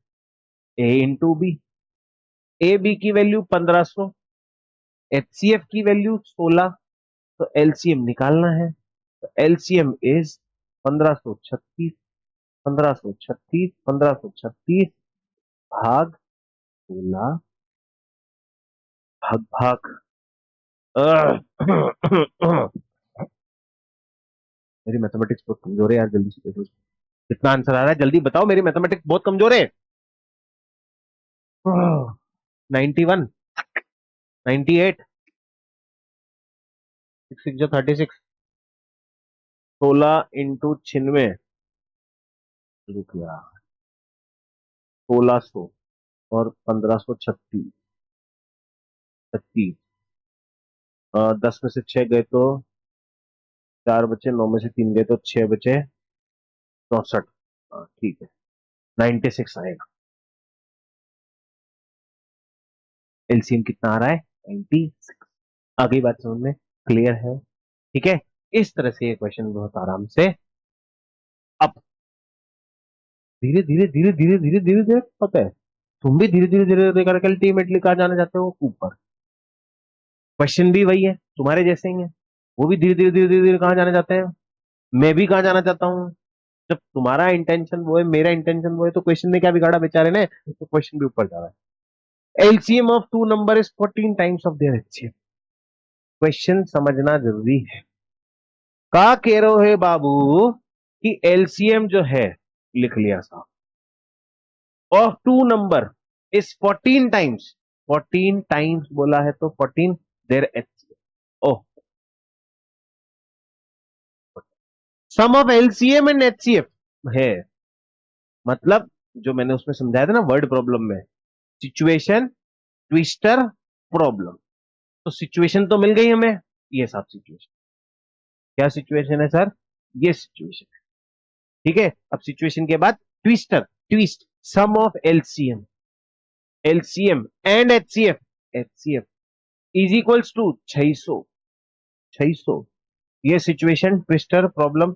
A into B, A B की वैल्यू 1500, एचसीएफ की वैल्यू 16, तो एलसीएम निकालना है, तो एलसीएम इज 1536, 1536, 1536 भाग 16, भाग भाग मेरी मैथमेटिक्स बहुत कमजोर है यार, जल्दी से देखो कितना आंसर आ रहा है, जल्दी बताओ, मेरी मैथमेटिक्स बहुत कमजोर है। 91, 98, 6 6 36, 16 इंटू 96, रुपया 1600 और 1536, 36, 10 में से 6 गए तो 4 बचे, 9 में से 3 गए तो 6 बचे, 64। ठीक है, 96 आएगा। एलसीएम कितना आ रहा है? 96। आगे बात समझ में क्लियर है? ठीक है, इस तरह से ये क्वेश्चन बहुत आराम से, अब धीरे धीरे धीरे धीरे धीरे धीरे धीरे पता है, तुम भी धीरे धीरे धीरे धीरे करके अल्टीमेटली कहा जाना चाहते हो? ऊपर। क्वेश्चन भी वही है, तुम्हारे जैसे ही है, वो भी धीरे धीरे धीरे धीरे धीरे कहा जाना चाहते हैं, मैं भी कहा जाना चाहता हूँ, जब तुम्हारा इंटेंशन वो है, मेरा इंटेंशन वो है, तो क्वेश्चन ने क्या बिगाड़ा बेचारे ने, तो क्वेश्चन भी ऊपर जा रहा है। LCM of two number is 14 times of their HCF. Question समझना जरूरी है। का कह रहे हो बाबू कि एलसीएम जो है, लिख लिया साहब, of two number is 14 times, 14 times बोला है तो 14 their HCF. Oh, sum of LCM and HCF है, मतलब जो मैंने उसमें समझाया था ना वर्ड प्रॉब्लम में, सिचुएशन, ट्विस्टर, प्रॉब्लम। तो सिचुएशन तो मिल गई हमें, ये सब सिचुएशन। क्या सिचुएशन है सर? ये सिचुएशन है। ठीक है, अब सिचुएशन के बाद twister, twist, sum of LCM, LCM and HCF, HCF is equals to 600, 600। ये सिचुएशन, ट्विस्टर, प्रॉब्लम।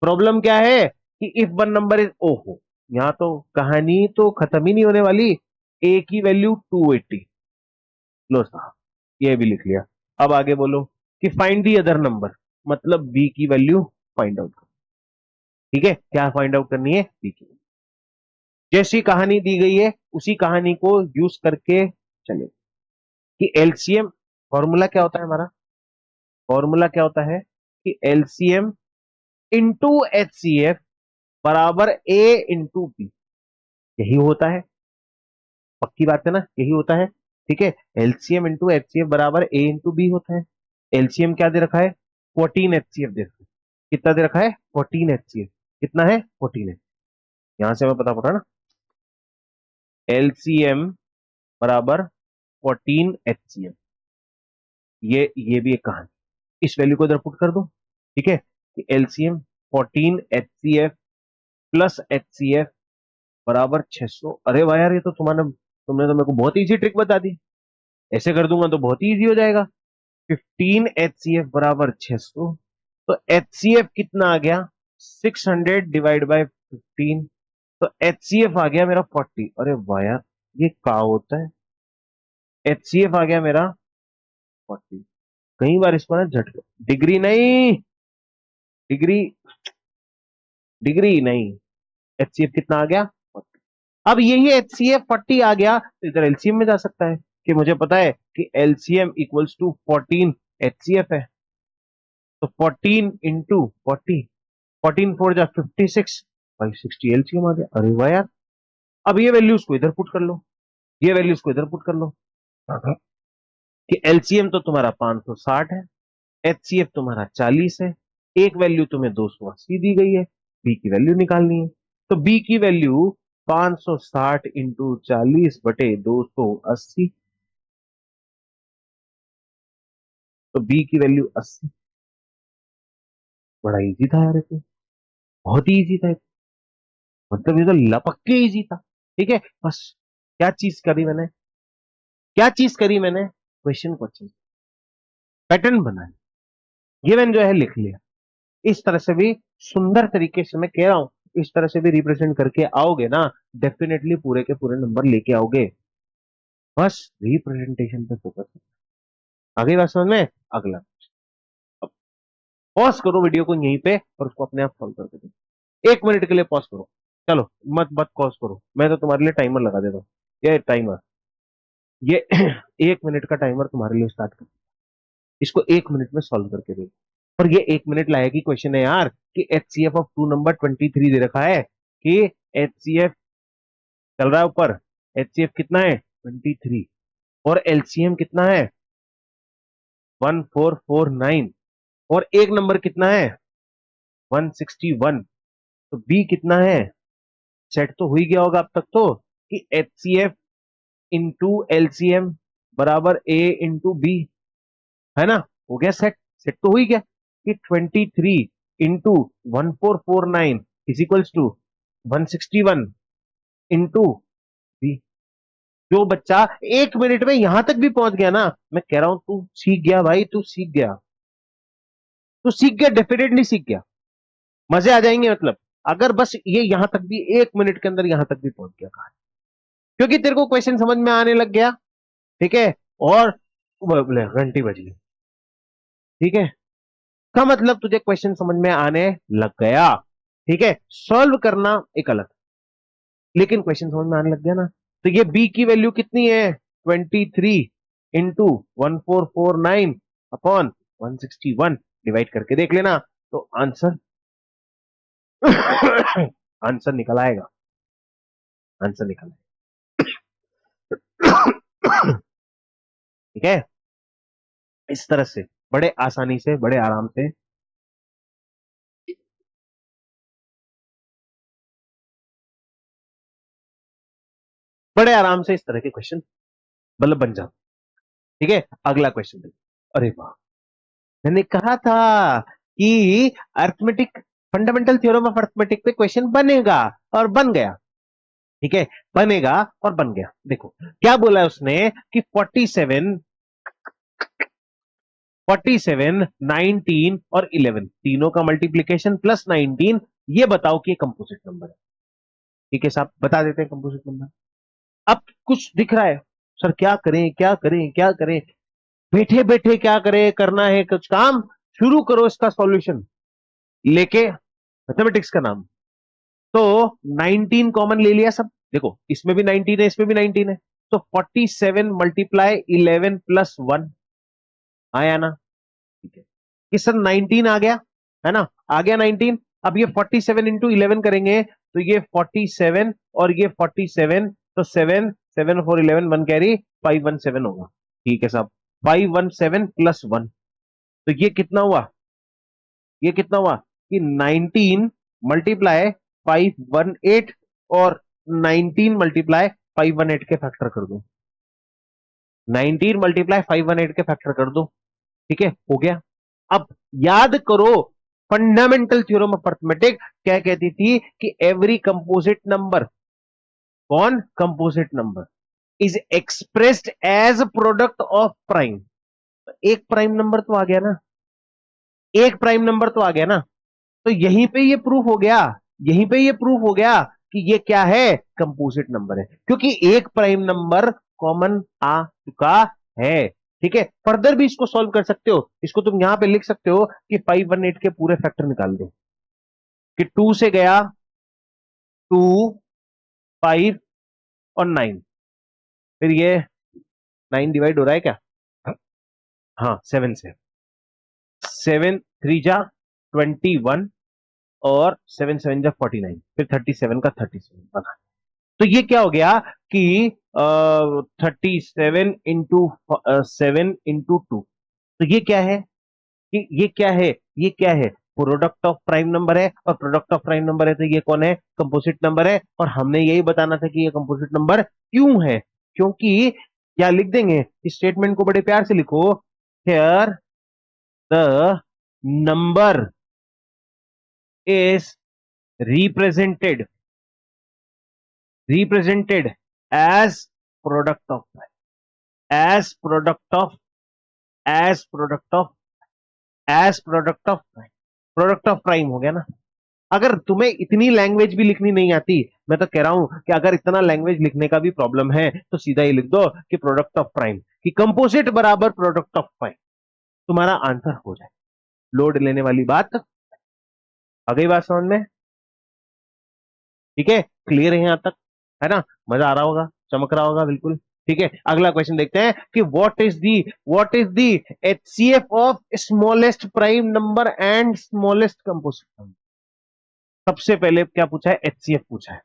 प्रॉब्लम क्या है कि इफ वन नंबर इज, ओहो, यहां तो कहानी तो खत्म ही नहीं होने वाली। ए की वैल्यू 280, लो साहब, ये भी लिख लिया। अब आगे बोलो कि फाइंड दी अदर नंबर, मतलब बी की वैल्यू फाइंड आउट करो। ठीक है, क्या फाइंड आउट करनी है? बी की। जैसी कहानी दी गई है उसी कहानी को यूज करके चले कि एलसीएम, फॉर्मूला क्या होता है हमारा? फॉर्मूला क्या होता है कि एलसीएम इंटू एचसीएफ बराबर ए इंटू बी। यही होता है, पक्की बात है ना, यही होता है। ठीक है, एलसीएम इंटू एचसीएफ बराबर ए इंटू बी होता है। एलसीएम क्या दे रखा है? 14 एचसीएफ दे रखा है। कितना दे रखा है? 14 एचसीएफ। कितना है? 14 है। यहां से हमें पता पड़ा ना, एलसीएम बराबर 14 एचसीएफ। ये भी एक कहानी, इस वैल्यू को इधर पुट कर दो। ठीक है, कि एलसीएम 14 एचसीएफ प्लस एचसीएफ बराबर 600। अरे वाह यार, ये तो तुमने तो मेरे को बहुत इजी ट्रिक बता दी। ऐसे कर दूंगा तो बहुत ही इजी हो जाएगा। 15 एचसीएफ बराबर 600, तो एचसीएफ कितना आ गया? 600 डिवाइड बाय 15, तो एचसीएफ आ गया मेरा 40। अरे वाह यार, ये क्या होता है? एचसीएफ आ गया मेरा 40। कई बार इसको ना झटके, डिग्री नहीं, डिग्री, डिग्री नहीं, एचसीएफ कितना आ गया? 40। अब यही एचसीएफ 40 आ गया तो इधर एलसीएम में जा सकता है, कि मुझे पता है कि एलसीएम इक्वल्स टू 14 एचसीएफ है। तो 14 इंटू 40, 14 फोर जा 56, भाई 60 एलसीएम आ गया। अरे वाह यार, अब ये वैल्यूज को इधर पुट कर लो, ये वैल्यूज को इधर पुट कर लो। कि एलसीएम तो तुम्हारा 560 है, एचसीएफ तुम्हारा 40 है, एक वैल्यू तुम्हें 280 दी गई है, बी की वैल्यू निकालनी है। तो बी की वैल्यू 560 इंटू 40/280, तो बी की वैल्यू 80। बड़ा इजी था यार, ये तो बहुत ही इजी था ये तो। मतलब ये तो लपक के इजी था। ठीक है, बस क्या चीज करी मैंने, क्या चीज करी मैंने? क्वेश्चन को अच्छे पैटर्न बनाया, गिवन जो है लिख लिया। इस तरह से भी सुंदर तरीके से, मैं कह रहा हूं, इस तरह से भी रिप्रेजेंट करके आओगे ना, डेफिनेटली पूरे के पूरे नंबर लेके आओगे। बस रिप्रेजेंटेशन पे फोकस। आगे बात समझ में? अगला, अब पॉज करो वीडियो को यहीं पे और उसको अपने आप सॉल्व करके दो। 1 मिनट के लिए पॉज करो। चलो, मत मत पॉज करो, मैं तो तुम्हारे लिए टाइमर लगा देता हूँ। ये टाइमर, ये 1 मिनट का टाइमर तुम्हारे लिए स्टार्ट कर। इसको 1 मिनट में सॉल्व करके दे। और ये 1 मिनट लायक ही क्वेश्चन है यार, कि एचसीएफ ऑफ टू नंबर 23 दे रखा है, कि एचसीएफ चल रहा है ऊपर, एचसीएफ कितना है? 23, और एलसीएम कितना है? 1449, और एक नंबर कितना है? 161। तो बी कितना है? सेट तो हो ही गया होगा अब तक तो, कि एचसीएफ इंटू एलसीएम बराबर ए इंटू बी, है ना? हो गया सेट, सेट तो हो ही गया कि 23 into 1449 is equals to 161 into B. जो बच्चा 1 मिनट में यहां तक भी पहुंच गया ना, मैं कह रहा हूं तू सीख गया भाई, तू सीख गया, तू सीख गया, डेफिनेटली सीख गया। मजे आ जाएंगे मतलब, अगर बस ये यहां तक भी 1 मिनट के अंदर यहां तक भी पहुंच गया कहा, क्योंकि तेरे को क्वेश्चन समझ में आने लग गया। ठीक है, और बोले घंटी बज गई। ठीक है, का मतलब तुझे क्वेश्चन समझ में आने लग गया। ठीक है, सॉल्व करना एक अलग, लेकिन क्वेश्चन समझ में आने लग गया ना। तो ये बी की वैल्यू कितनी है, 23 इंटू 1449 अपॉन 161, डिवाइड करके देख लेना तो आंसर आंसर निकल आएगा, आंसर निकल आएगा। ठीक है, इस तरह से बड़े आसानी से, बड़े आराम से, बड़े आराम से इस तरह के क्वेश्चन मतलब बन जाते। ठीक है, अगला क्वेश्चन देखो। अरे वाह, मैंने कहा था कि arithmetic, fundamental theorem of arithmetic पे क्वेश्चन बनेगा, और बन गया। ठीक है, बनेगा और बन गया। देखो क्या बोला है उसने कि 47, 47, 19 और 11 तीनों का मल्टीप्लीकेशन प्लस 19, ये बताओ कि ये कंपोजिट नंबर है। ठीक है साहब, बता देते हैं कंपोजिट नंबर। अब कुछ दिख रहा है, सर क्या करें क्या करें क्या करें, बैठे बैठे क्या करें, करना है कुछ काम, शुरू करो इसका सॉल्यूशन लेके, मैथमेटिक्स का नाम। तो 19 कॉमन ले लिया सब, देखो इसमें भी 19 है, इसमें भी 19 है, तो 47 मल्टीप्लाई 11 प्लस 1 आया ना। ठीक है, कि सर 19 आ गया, है ना, आ गया 19। अब ये 47 इंटू 11 करेंगे तो ये 47 और ये 47, तो 7, 7 4 11 1 कैरी 517 होगा। ठीक है साहब, 517 प्लस 1, तो ये कितना हुआ, ये कितना हुआ कि 19 मल्टीप्लाई 518, और 19 मल्टीप्लाई 518 के फैक्टर कर दो, 19 मल्टीप्लाई 518 के फैक्टर कर दो। ठीक है, हो गया। अब याद करो, फंडामेंटल थ्योरम ऑफ अर्थमेटिक क्या कहती थी कि एवरी कंपोजिट नंबर, कौन composite number, is expressed as product of prime. एक प्राइम नंबर तो आ गया ना, एक प्राइम नंबर तो आ गया ना, तो यहीं पे ये प्रूफ हो गया, यहीं पे ये प्रूफ हो गया कि ये क्या है, कंपोजिट नंबर है, क्योंकि एक प्राइम नंबर कॉमन आ चुका है। ठीक है, फर्दर भी इसको सॉल्व कर सकते हो, इसको तुम यहां पे लिख सकते हो कि 518 के पूरे फैक्टर निकाल दो, कि 2 से गया 2, 5 और 9, फिर ये 9 डिवाइड हो रहा है क्या, हाँ 7 से, 7 3 जा 21, और 7 7 जा 49, फिर 37 का 37 बना। तो ये क्या हो गया कि 37 इंटू 7 इंटू 2, तो ये क्या है कि ये क्या है, ये क्या है, प्रोडक्ट ऑफ प्राइम नंबर है, और प्रोडक्ट ऑफ प्राइम नंबर है तो ये कौन है, कंपोजिट नंबर है। और हमने यही बताना था कि ये कंपोजिट नंबर क्यों है, क्योंकि क्या लिख देंगे, इस स्टेटमेंट को बड़े प्यार से लिखो, here the number is represented, represented as product of, as product of, as product of, as product of prime, product of prime हो गया ना। अगर तुम्हें इतनी लैंग्वेज भी लिखनी नहीं आती, मैं तो कह रहा हूं कि अगर इतना लैंग्वेज लिखने का भी प्रॉब्लम है तो सीधा ही लिख दो कि प्रोडक्ट ऑफ प्राइम, कि कंपोजिट बराबर प्रोडक्ट ऑफ प्राइम, तुम्हारा आंसर हो जाए। लोड लेने वाली बात, आ गई बात समझ में, ठीक है, क्लियर है यहां तक, है ना, मजा आ रहा होगा, चमक रहा होगा बिल्कुल। ठीक है, अगला क्वेश्चन देखते हैं कि what is the HCF of smallest prime number and smallest composite number. सबसे पहले क्या पूछा है, एचसीएफ पूछा है,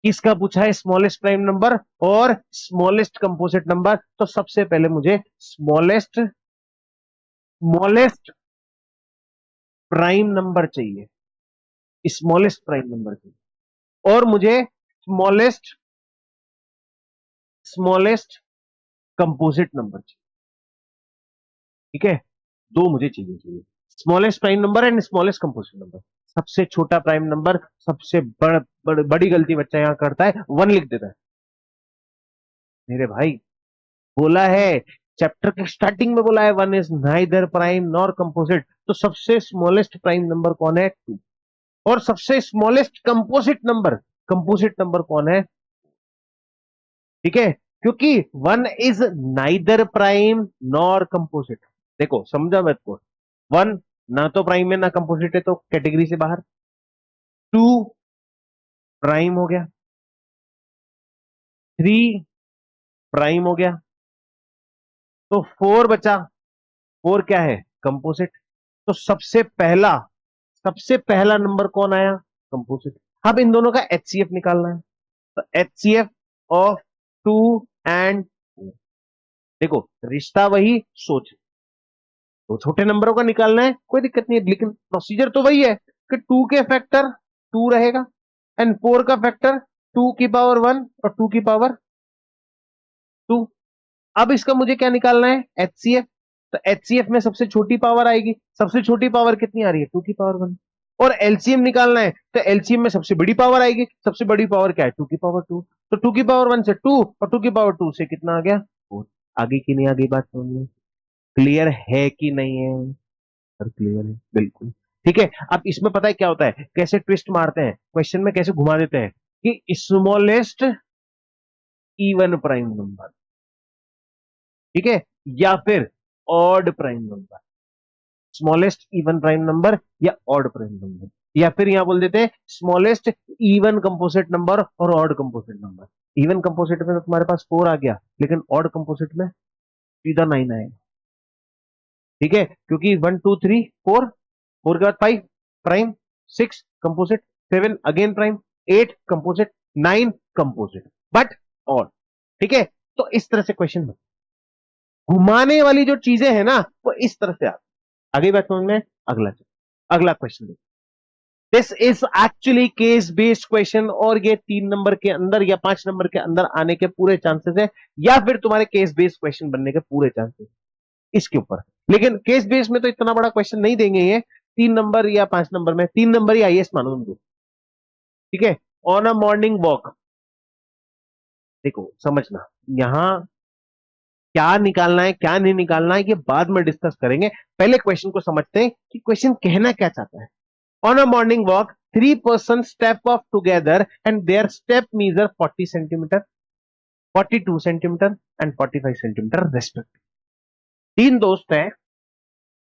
किसका पूछा है, स्मॉलेस्ट प्राइम नंबर और स्मॉलेस्ट कंपोजिट नंबर। तो सबसे पहले मुझे स्मॉलेस्ट, स्मॉलेस्ट प्राइम नंबर चाहिए, स्मॉलेस्ट प्राइम नंबर चाहिए, और मुझे स्मॉलेस्ट, स्मॉलेस्ट कंपोजिट नंबर चाहिए। ठीक है, दो मुझे चाहिए, smallest prime number and smallest composite number. सबसे छोटा प्राइम नंबर, सबसे बड़ी गलती बच्चा यहां करता है, 1 लिख देता है। मेरे भाई, बोला है चैप्टर के स्टार्टिंग में, बोला है 1 is neither prime nor composite, तो सबसे स्मॉलेस्ट प्राइम नंबर कौन है, 2, और सबसे स्मॉलेस्ट कंपोजिट नंबर कौन है। ठीक है, क्योंकि 1 is neither prime nor composite. देखो समझा मैं को, 1 ना तो प्राइम है ना कंपोजिट है, तो कैटेगरी से बाहर, 2 प्राइम हो गया, 3 प्राइम हो गया, तो 4 बचा। 4 क्या है? कंपोजिट। तो सबसे पहला नंबर कौन आया? कंपोजिट। अब इन दोनों का एचसीएफ निकालना है, तो एचसीएफ ऑफ 2 एंड 4। देखो रिश्ता वही, सोच, तो छोटे नंबरों का निकालना है, कोई दिक्कत नहीं है, लेकिन प्रोसीजर तो वही है कि 2 के फैक्टर 2 रहेगा एंड 4 का फैक्टर 2 की पावर 1 और 2 की पावर 2। अब इसका मुझे क्या निकालना है? एचसीएफ। तो एचसीएफ में सबसे छोटी पावर आएगी, सबसे छोटी पावर कितनी आ रही है? 2 की पावर 1। और एलसीएम निकालना है, तो एलसीएम में सबसे बड़ी पावर आएगी, सबसे बड़ी पावर क्या है? 2 की पावर 2। तो 2 की पावर 1 से 2 और 2 की पावर 2 से कितना आ गया? 4। आगे की नहीं आगे बात समझ में क्लियर है कि नहीं है? सर क्लियर है बिल्कुल। ठीक है, अब इसमें पता है क्या होता है, कैसे ट्विस्ट मारते हैं क्वेश्चन में, कैसे घुमा देते हैं कि स्मॉलेस्ट इवन प्राइम नंबर, ठीक है, या फिर odd prime number, smallest even prime number या ऑड प्राइम नंबर, या फिर यहां बोल देते हैं स्मॉलेस्ट इवन कंपोजिट नंबर और odd composite number. Even composite में तो तुम्हारे पास 4 आ गया, लेकिन ऑड कंपोजिट में सीधा 9 आएगा। ठीक है, क्योंकि 1 2 3 4, 4 के बाद 5 prime, 6 composite, 7 again prime, 8 composite, 9 composite, but odd. ठीक है, तो इस तरह से क्वेश्चन घुमाने वाली जो चीजें हैं ना, वो इस तरह से आगे बात समझ में। अगला अगला question, this is actually case based question, और ये 3 नंबर के अंदर या 5 नंबर के अंदर आने के पूरे चांसेस है, या फिर तुम्हारे केस बेस्ड क्वेश्चन बनने के पूरे चांसेस इसके ऊपर। लेकिन केस बेस्ड में तो इतना बड़ा क्वेश्चन नहीं देंगे, ये 3 नंबर या 5 नंबर में, 3 नंबर ही आईएएस मानो तुमको। ठीक है, ऑन अ मॉर्निंग वॉक, देखो समझना, यहां क्या निकालना है क्या नहीं निकालना है ये बाद में डिस्कस करेंगे, पहले क्वेश्चन को समझते हैं कि क्वेश्चन कहना क्या चाहता है। On a morning walk, 3 persons step off together and their step measure 40 centimeter, 42 centimeter and 45 centimeter respectively. 3 दोस्त हैं,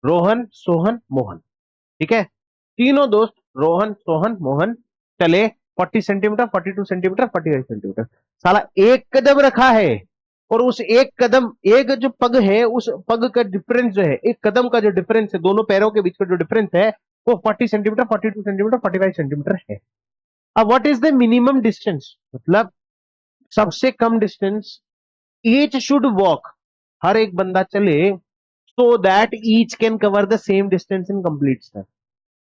रोहन सोहन मोहन। ठीक है, तीनों दोस्त रोहन सोहन मोहन चले 40 सेंटीमीटर, 42 सेंटीमीटर, 45 सेंटीमीटर। साला एक कदम रखा है, और उस एक कदम, एक जो पग है, उस पग का डिफरेंस जो है, एक कदम का जो डिफरेंस है, दोनों पैरों के बीच का जो डिफरेंस है, वो 40 सेंटीमीटर, 42 सेंटीमीटर, 45 सेंटीमीटर है। अब what is the minimum distance, मतलब सबसे कम डिस्टेंस ईच शुड वॉक, हर एक बंदा चले, so that each can cover the same distance in complete time,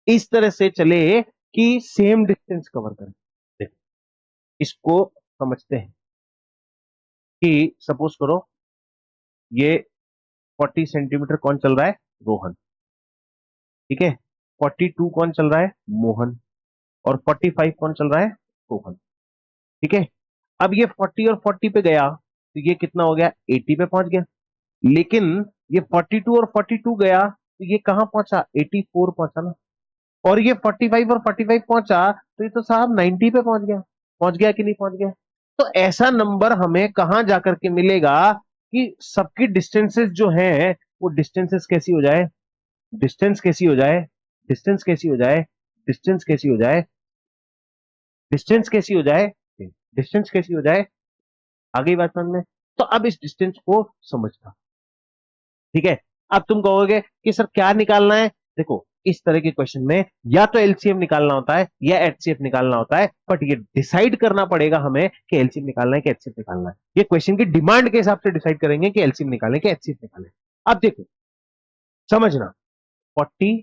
इस तरह से चले कि सेम डिस्टेंस कवर करें। देखो, इसको समझते हैं कि सपोज करो ये 40 सेंटीमीटर कौन चल रहा है? रोहन। ठीक है, 42 कौन चल रहा है? मोहन। और 45 कौन चल रहा है? रोहन। ठीक है, अब ये 40 और 40 पे गया, तो ये कितना हो गया? 80 पे पहुंच गया। लेकिन ये 42 और 42 गया, तो ये कहां पहुंचा? 84 पहुंचा ना। और ये 45 और 45 पहुंचा, तो ये तो साहब 90 पे पहुंच गया। पहुंच गया कि नहीं पहुंच गया? तो ऐसा नंबर हमें कहां जाकर के मिलेगा कि सबकी डिस्टेंसेस जो हैं, वो डिस्टेंसेस कैसी हो जाए? डिस्टेंस कैसी हो जाए? डिस्टेंस कैसी हो जाए? डिस्टेंस कैसी हो जाए? डिस्टेंस कैसी हो जाए? डिस्टेंस कैसी हो जाए? आगे बात समझ में। तो अब इस डिस्टेंस को समझना। ठीक है, अब तुम कहोगे कि सर क्या निकालना है? देखो, इस तरह के क्वेश्चन में या तो एलसीएम निकालना होता है या एचसीएफ निकालना होता है, बट ये डिसाइड करना पड़ेगा हमें कि एलसीएम निकालना है कि एचसीएफ निकालना है। ये क्वेश्चन की डिमांड के हिसाब से डिसाइड करेंगे कि एलसीएम निकालें कि एचसीएफ निकालें। अब देखो समझना, 40,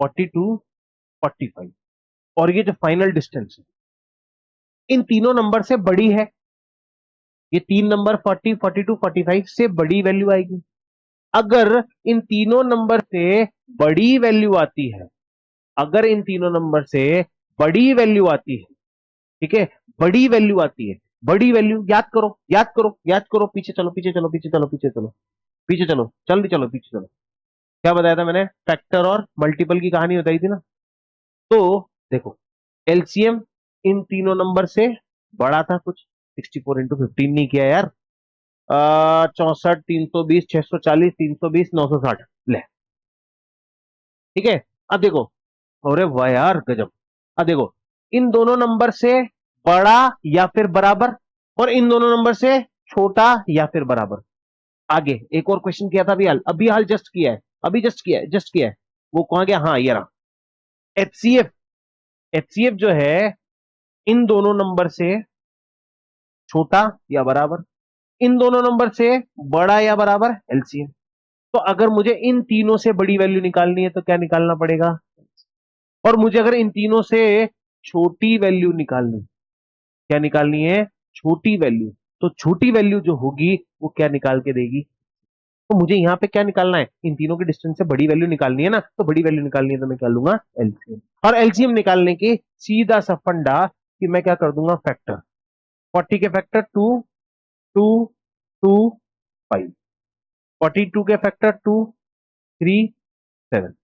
42, 45, और ये जो फाइनल डिस्टेंस है इन तीनों नंबर से बड़ी है। ये 3 नंबर 40, 42, 45 से बड़ी वैल्यू आएगी। अगर इन तीनों नंबर से बड़ी वैल्यू आती है, अगर इन तीनों नंबर से बड़ी वैल्यू आती है, ठीक है, बड़ी वैल्यू आती है, बड़ी वैल्यू याद करो, याद करो, याद करो, पीछे चलो, पीछे चलो, पीछे चलो, पीछे चलो, पीछे चलो, जल्दी चलो, पीछे चलो। क्या बताया था मैंने? फैक्टर और मल्टीपल की कहानी बताई थी ना। तो देखो, एलसीएम इन तीनों नंबर से बड़ा था कुछ, 64 × 15 नहीं किया यार, 64, 320, 640, 320, 960 ले। ठीक है, अब देखो, अरे वाह यार गजब, अब देखो, इन दोनों नंबर से बड़ा या फिर बराबर, और इन दोनों नंबर से छोटा या फिर बराबर। आगे एक और क्वेश्चन किया था अभी हाल जस्ट किया है, अभी जस्ट किया है। वो कहां गया? हाँ ये रहा। एचसीएफ, एचसीएफ जो है इन दोनों नंबर से छोटा या बराबर, इन दोनों नंबर से बड़ा या बराबर, एलसीएम। तो अगर मुझे इन तीनों से बड़ी वैल्यू निकालनी है तो क्या निकालना पड़ेगा? और मुझे अगर इन तीनों से छोटी वैल्यू निकालनी, क्या निकालनी है? छोटी वैल्यू। तो छोटी वैल्यू जो होगी वो क्या निकाल के देगी? तो मुझे यहां पे क्या निकालना है? इन तीनों के डिस्टेंस से बड़ी वैल्यू निकालनी है ना, तो बड़ी वैल्यू निकालनी है तो मैं क्या लूंगा? एलसीएम। और एलसीएम निकालने की सीधा सा फंडा कि मैं क्या कर दूंगा? फैक्टर। 40 के फैक्टर 2, 2, 2, 5। 42 के फैक्टर 2, 3, 7।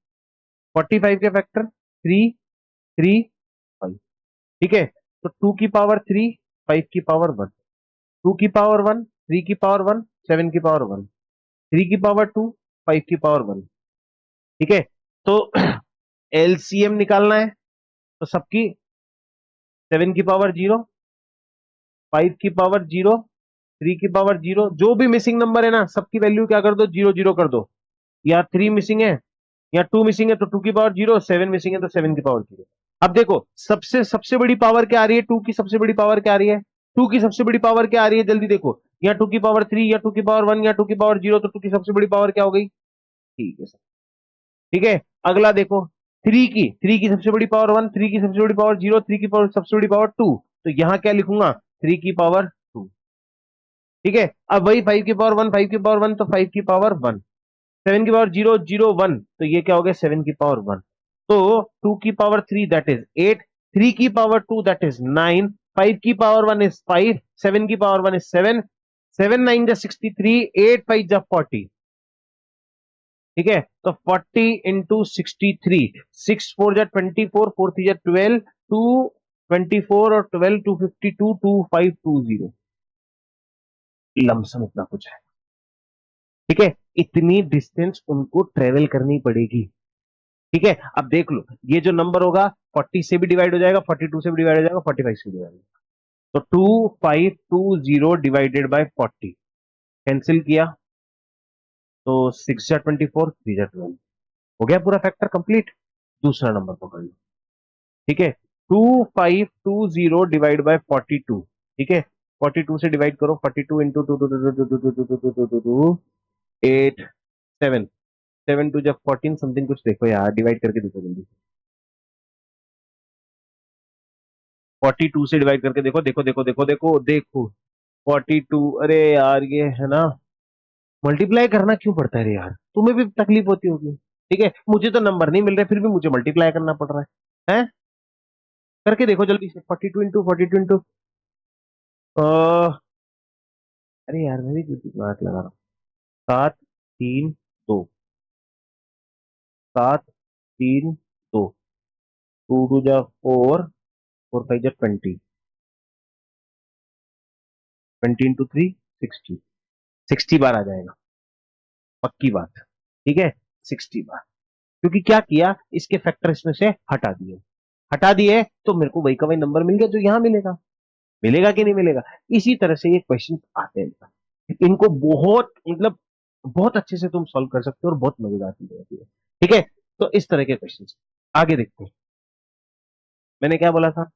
45 के फैक्टर 3, 3, 5। ठीक है, तो 2 की पावर 3, 5 की पावर 1, 2 की पावर 1, 3 की पावर 1, 7 की पावर 1, 3 की पावर 2, 5 की पावर 1। ठीक है, तो एलसीएम निकालना है, तो सबकी 7 की पावर 0, 5 की पावर 0, 3 की पावर 0, जो भी मिसिंग नंबर है ना सबकी वैल्यू क्या कर दो? 0 0 कर दो। या 3 मिसिंग है या 2 मिसिंग है तो 2 की पावर 0, 7 मिसिंग है तो 7 की पावर 0। अब देखो, सबसे सबसे बड़ी पावर क्या आ रही है? 2 की सबसे बड़ी पावर क्या आ रही है? 2 की सबसे बड़ी पावर क्या आ रही है? जल्दी देखो, या 2 की पावर 3 या 2 की पावर 1 या 2 की पावर 0, तो 2 की सबसे बड़ी पावर क्या हो गई? ठीक है सर। ठीक है, अगला देखो, 3 की सबसे बड़ी पावर 1, 3 की सबसे बड़ी पावर 0, 3 की पावर सबसे बड़ी पावर 2। तो यहां क्या लिखूंगा? 3 की पावर 2। ठीक है, अब वही 5 की पावर 1, 5 की पावर 1 तो 5 की पावर 1, 7 की पावर 0 0 1, तो ये क्या हो गया? 7 की पावर 1। तो 2 की पावर 3 दैट इज 8, 3 की पावर 2 दैट इज 9, 5 की पावर 1 इज 5, 7 की पावर 1 इज 7, 7 9 जा 63, 8 5 जा 40। ठीक है, तो 40 इंटू 63, 6 4 जा 24, 4 3 जा 12, 2 24 और 12 252, 2520। लमसम इतना कुछ है। ठीक है, इतनी डिस्टेंस उनको ट्रेवल करनी पड़ेगी। ठीक है, अब देख लो, ये जो नंबर होगा 40 से भी डिवाइड हो जाएगा, 42 से भी डिवाइड हो जाएगा, 45 से भी डिवाइड हो जाएगा। तो 2520 डिवाइडेड बाय 40 कैंसिल किया, तो 6 जा 24, 3 जा 12, हो गया पूरा फैक्टर कंप्लीट। दूसरा नंबर पकड़ लो। ठीक है, 2520 डिवाइड बाय 42। ठीक है, 42 से डिवाइड करो, 42 into two two two two two two two two two two two 8 7, 7 two जब 14 समथिंग कुछ, देखो यार डिवाइड करके देखो जल्दी। 42 से डिवाइड करके देखो, देखो देखो देखो देखो देखो 42, अरे यार ये है ना, मल्टीप्लाई करना क्यों पड़ता है रे यार? तुम्हें भी तकलीफ होती होगी। ठीक है, मुझे तो नंबर नहीं मिल रहे फिर भी मुझे मल्टीप्लाई करना पड़ रहा है? करके देखो जल्दी से, 42 इंटू अरे यार मैं भी दिमाग लगा रहा हूँ। 7 3 2, 7 3 2, 2 2 जा 4, 4 5 जा 20, 20 इंटू 3 60, 60 बार आ जाएगा, पक्की बात। ठीक है, 60 बार। क्योंकि क्या किया, इसके फैक्टर इसमें से हटा दिए, हटा दिए तो मेरे को वही का वही नंबर मिल गया जो यहां मिलेगा। मिलेगा कि नहीं मिलेगा? इसी तरह से ये क्वेश्चन आते हैं, इनको बहुत मतलब बहुत अच्छे से तुम सॉल्व कर सकते हो और बहुत मजेदार चीज होती है। ठीक है, तो इस तरह के क्वेश्चन आगे देखते हैं। मैंने क्या बोला था?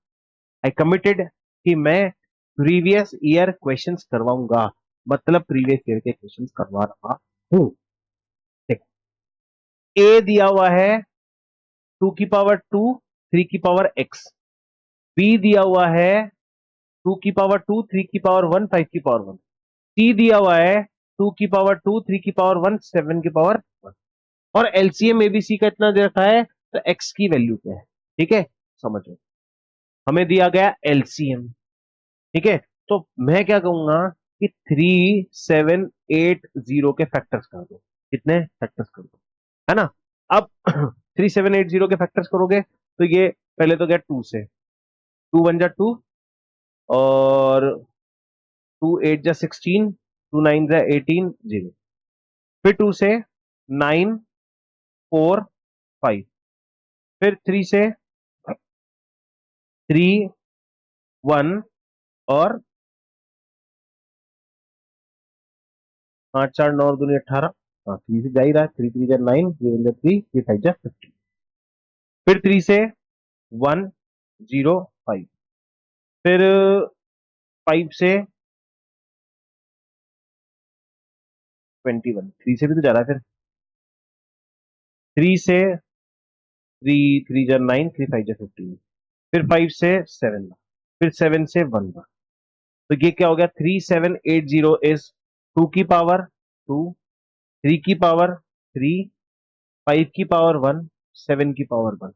आई कमिटेड कि मैं प्रीवियस ईयर क्वेश्चंस करवाऊंगा, मतलब प्रीवियस ईयर के क्वेश्चंस करवा रहा हूं। ए दिया हुआ है 2 की पावर 2, 3 की पावर x। बी दिया हुआ है 2 की पावर 2, 3 की पावर 1, 5 की पावर 1। सी दिया हुआ है 2 की पावर 2, 3 की पावर 1, 7 की पावर 1। और एलसीएम एबीसी का इतना दे रखा है, तो एक्स की वैल्यू क्या है? ठीक है, समझो, हमें दिया गया एलसीएम। ठीक है, तो मैं क्या कहूंगा कि 3780 के फैक्टर्स कर दो। कितने फैक्टर्स कर दो, है ना? अब 3780 के फैक्टर्स करोगे तो ये पहले तो गया 2 से, 2 1 जा 2, और 2 8 जा 16, 2 9 जा 18, 0। फिर 2 से 9 4 5, फिर 3 से 3 1 और 5 4 9 दूनी 18। हाँ, 3 से जा ही रहा है। 3 3 जा 9, 3 1 जा 3, 3 5 जा 15। फिर 3 से 1 0 5, फिर 5 से 21, 3 से भी तो जा रहा है। फिर 3 से 3 3 जा 9, 3 5 जा 15, फिर 5 से 7, फिर 7 से 1। तो ये क्या हो गया? 3780 इज 2 की पावर 2, 3 की पावर 3, 5 की पावर 1, 7 की पावर 1।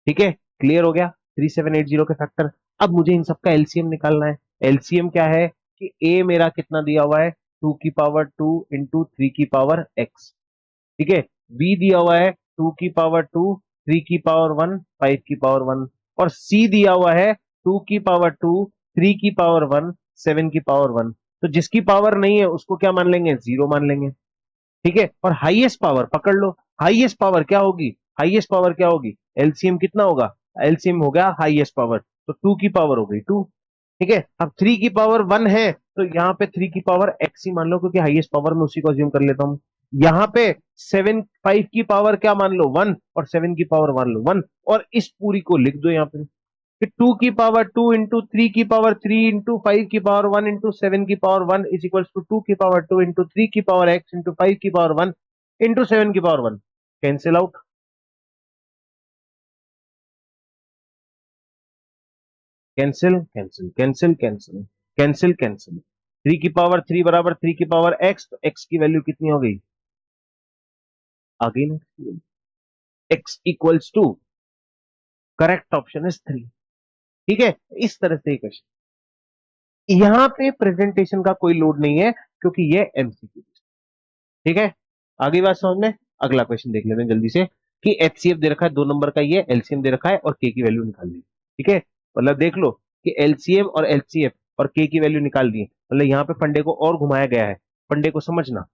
ठीक है, क्लियर हो गया 3780 के फैक्टर। अब मुझे इन सबका एलसीएम निकालना है। एलसीएम क्या है कि ए मेरा कितना दिया हुआ है? 2 की पावर 2 इंटू 3 की पावर एक्स। ठीक है, बी दिया हुआ है 2 की पावर 2, 3 की पावर 1, 5 की पावर 1। और सी दिया हुआ है 2 की पावर 2, 3 की पावर 1, 7 की पावर 1। तो जिसकी पावर नहीं है उसको क्या मान लेंगे? जीरो मान लेंगे। ठीक है, और हाईएस्ट पावर पकड़ लो। हाईएस्ट पावर क्या होगी? हाईएस्ट पावर क्या होगी? एलसीएम कितना होगा? एलसीएम हो गया हाईएस्ट पावर, तो 2 की पावर हो गई 2। ठीक है, अब 3 की पावर 1 है तो यहाँ पे 3 की पावर एक्स ही मान लो, क्योंकि हाईएस्ट पावर में उसी को अज्यूम कर लेता हूं। यहाँ पे 7 5 की पावर क्या मान लो? 1, और 7 की पावर मान लो 1, और इस पूरी को लिख दो यहाँ पे कि 2 की पावर 2 इंटू 3 की पावर 3 इंटू 5 की पावर 1 इंटू 7 की पावर 1 इज इक्वल टू 2 की पावर 2 इंटू 3 की पावर एक्स इंटू 5 की पावर 1 इंटू 7 की power 1। Cancel out. Cancel cancel cancel cancel cancel cancel. 3 की पावर 3 बराबर 3 की पावर एक्स, तो एक्स की वैल्यू कितनी हो गई? आ गई ना? X equals to, correct option is 3। ठीक है, इस तरह से क्वेश्चन। यहां पे प्रेजेंटेशन का कोई लोड नहीं है क्योंकि ये एमसीक्यू। ठीक है, आगे बात समझ में। अगला क्वेश्चन देख लेते हैं जल्दी से कि एचसीएफ दे रखा है 2 नंबर का, ये एलसीएम दे रखा है और के की वैल्यू निकाल ली। ठीक है, मतलब देख लो कि एलसीएम और एचसीएफ और के की वैल्यू निकाल दी। मतलब यहाँ पे फंडे को और घुमाया गया है। फंडे को समझना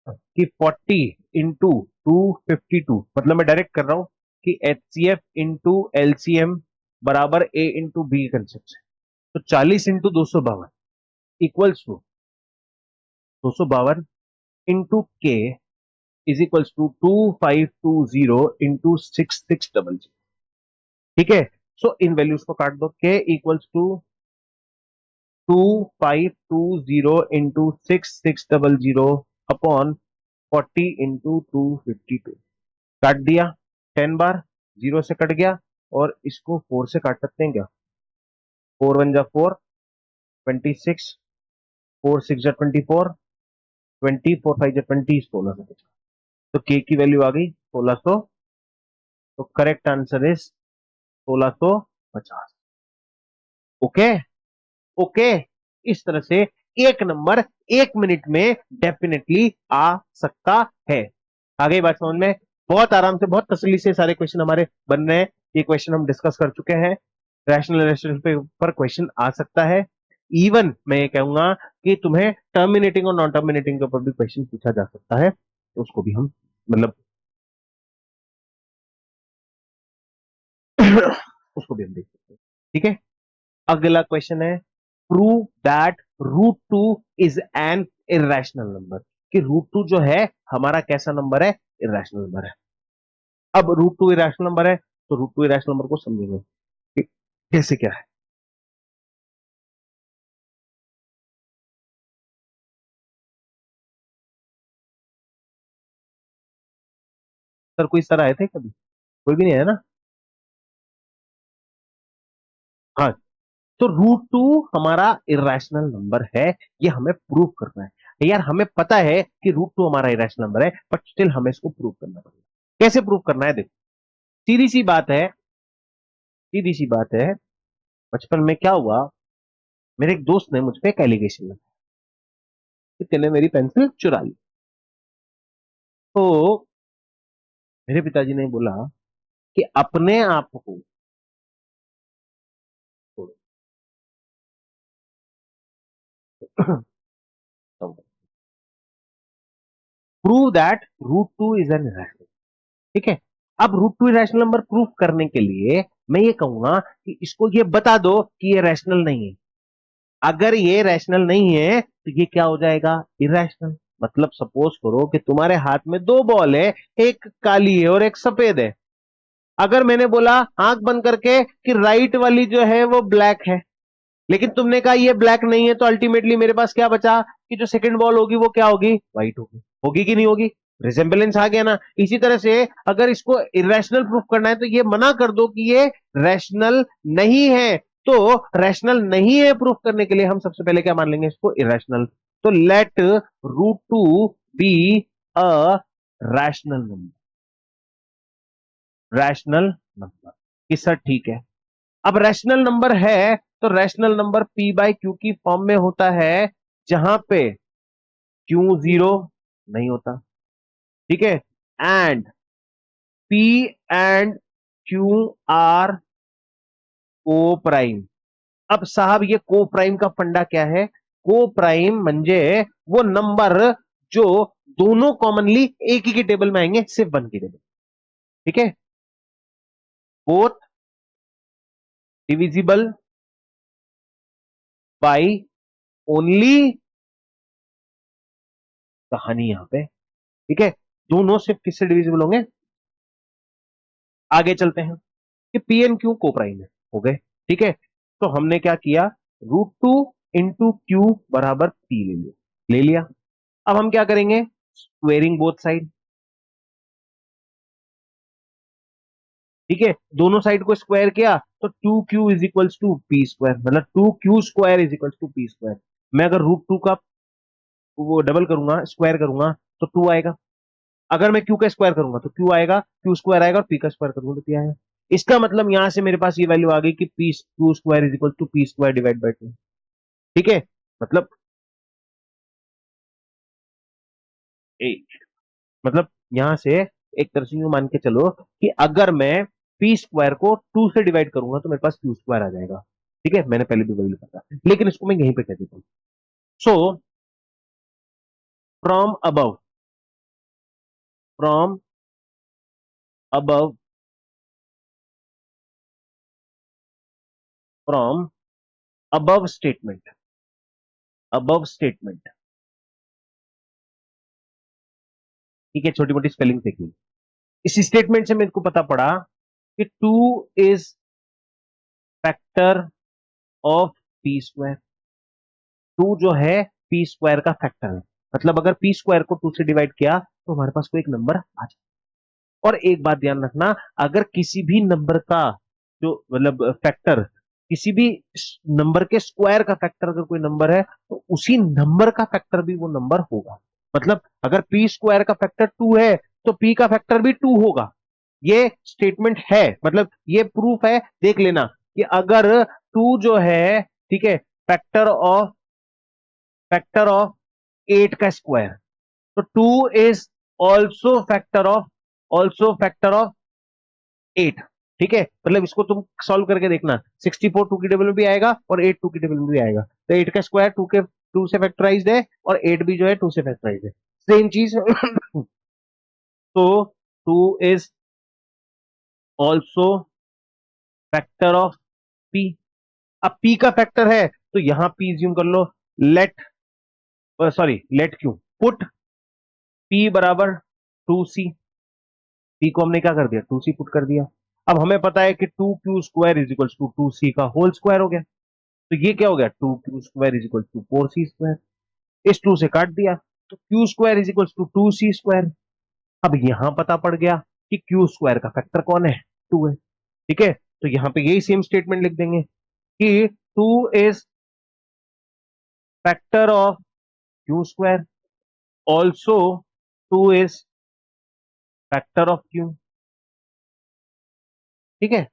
कि 40 इंटू 252, मतलब मैं डायरेक्ट कर रहा हूं कि एचसीएफ इंटू एलसीएम बराबर ए इंटू बी कंसेप्ट है। तो 40 इंटू 252 इक्वल्स टू 252 इंटू के इज इक्वल्स टू 2520 इंटू 6600। ठीक है, सो इन वैल्यूज को काट दो। K equals to 2520 into 6600 upon 40 into 252। काट दिया 10 बार, जीरो से कट गया। और इसको 4 से काट सकते हैं क्या? 4 1 जा 4, 26, 4 6 जा 24, 24 5 जा 20, 16 से। तो के की वैल्यू आ गई 1600। तो correct answer is 1650। Okay, okay. इस तरह से एक नंबर 1 मिनट में डेफिनेटली आ सकता है। आगे बात समझ में। बहुत आराम से, बहुत तसल्ली से सारे क्वेश्चन हमारे बन रहे हैं। ये क्वेश्चन हम डिस्कस कर चुके हैं। रैशनल रेस्टोरेंट पे पर क्वेश्चन आ सकता है। इवन मैं ये कहूंगा कि तुम्हें टर्मिनेटिंग और नॉन टर्मिनेटिंग के ऊपर भी क्वेश्चन पूछा जा सकता है, तो उसको भी हम मतलब उसको भी हम देख सकते हैं। ठीक है, अगला क्वेश्चन है prove that root two is an irrational number. कि रूट टू जो है हमारा कैसा नंबर है? इरेशनल नंबर है। अब रूट टू इरेशनल नंबर है तो रूट टू इरेशनल नंबर को समझेंगे कि कैसे क्या है। सर कोई सर आए थे कभी? कोई भी नहीं है ना? हाँ, तो रूट टू हमारा इरेशनल नंबर है, ये हमें प्रूव करना है। यार हमें पता है कि रूट टू हमारा इरेशनल नंबर है, बट स्टिल हमें इसको प्रूव करना पड़ेगा। कैसे प्रूव करना है? देखो, सीधी सी बात है, सीधी सी बात है। बचपन में क्या हुआ, मेरे एक दोस्त ने मुझ पे एक एलिगेशन लगाया कि तेने मेरी पेंसिल चुरा ली। तो मेरे पिताजी ने बोला कि अपने आप को prove that root two is an irrational. ठीक है, अब root two irrational number prove करने के लिए मैं ये कहूंगा कि इसको ये बता दो कि ये रैशनल नहीं है। अगर ये रैशनल नहीं है तो ये क्या हो जाएगा, इरैशनल। मतलब सपोज करो कि तुम्हारे हाथ में दो बॉल है, एक काली है और एक सफेद है। अगर मैंने बोला आंख बंद करके कि राइट वाली जो है वो ब्लैक है, लेकिन तुमने कहा ये ब्लैक नहीं है, तो अल्टीमेटली मेरे पास क्या बचा कि जो सेकंड बॉल होगी वो क्या होगी, व्हाइट होगी। होगी कि नहीं होगी, रिजेंबलेंस आ गया ना। इसी तरह से अगर इसको इरेशनल प्रूफ करना है तो ये मना कर दो कि ये रैशनल नहीं है। तो रैशनल नहीं है प्रूफ करने के लिए हम सबसे पहले क्या मान लेंगे, इसको इरेशनल। तो let root two be a rational number, rational number. कि सर ठीक है, अब रैशनल नंबर है तो rational number p by q की फॉर्म में होता है, जहां पे क्यू जीरो नहीं होता। ठीक है, and P and Q R को प्राइम। अब साहब ये को प्राइम का फंडा क्या है, को प्राइम म्हणजे वो नंबर जो दोनों कॉमनली एक ही के टेबल में आएंगे, सिर्फ वन की टेबल। ठीक है, बोथ डिविजिबल बाई ओनली, कहानी यहां पे। ठीक है, दोनों सिर्फ किससे डिविजिबल होंगे। आगे चलते हैं कि पी एन क्यू को प्राइम है, हो गए। ठीक है, तो हमने क्या किया, रूट टू इंटू क्यू बराबर पी ले लिया, ले लिया। अब हम क्या करेंगे, स्क्वेयरिंग बोथ साइड। ठीक है, दोनों साइड को स्क्वायर किया तो two q is equals to p square, मतलब two q square is equals to p square. मैं अगर रूट टू का वो डबल करूंगा, स्क्वायर करूंगा, तो टू आएगा। अगर मैं क्यू का स्क्वायर करूंगा तो क्यू आएगा, क्यू स्क्वायर आएगा, और पी का स्क्वायर करूंगा तो पी आएगा। इसका मतलब यहां से मेरे पास ये वैल्यू आ गई कि p q square is equal to p square divide by two. ठीक है, मतलब एक, मतलब यहां से एक तरह से यूं मान के चलो कि अगर मैं पी स्क्वायर को टू से डिवाइड करूंगा तो मेरे पास क्यू स्क्वायर आ जाएगा। ठीक है, मैंने पहले भी वही लिखा था, लेकिन इसको मैं यहीं पे कह देता हूं। So from above, from above, from above statement, above statement. ठीक है, छोटी मोटी स्पेलिंग देखिए। इस स्टेटमेंट से मेरे को पता पड़ा कि two is factor of p square. Two जो है पी स्क्वायर का फैक्टर है, मतलब अगर पी स्क्वायर को टू से डिवाइड किया तो हमारे पास कोई एक नंबर आ जाए। और एक बात ध्यान रखना, अगर किसी भी नंबर का जो मतलब फैक्टर, किसी भी नंबर के स्क्वायर का फैक्टर अगर कोई नंबर है तो उसी नंबर का फैक्टर भी वो नंबर होगा। मतलब अगर पी स्क्वायर का फैक्टर टू है तो पी का फैक्टर भी टू होगा। ये स्टेटमेंट है, मतलब ये प्रूफ है, देख लेना कि अगर टू जो है, ठीक है, factor of, factor of eight का स्क्वायर, तो two is also factor of, also factor of eight. ठीक है, मतलब इसको तुम सॉल्व करके देखना, 64 टू की टेबल में भी आएगा और एट टू की टेबल में भी आएगा। तो एट का स्क्वायर टू से फैक्टराइज है और एट भी जो है टू से फैक्टराइज है, सेम चीज। तो two is also factor of p. अब पी का फैक्टर है तो यहां पी ज्यूम कर लो, let, sorry let q, put p बराबर टू सी। पी को हमने क्या कर दिया, टू सी पुट कर दिया। अब हमें पता है कि two q square is equal to two c का होल स्क्वायर हो गया। तो ये क्या हो गया, two q square is equal to four c square. इस टू से काट दिया तो q square is equal to two c square. अब यहां पता पड़ गया कि क्यू स्क्वायर का फैक्टर कौन है, टू है। ठीक है, तो यहां पे यही सेम स्टेटमेंट लिख देंगे कि two is factor of Q square, also to is factor of Q. ठीक है,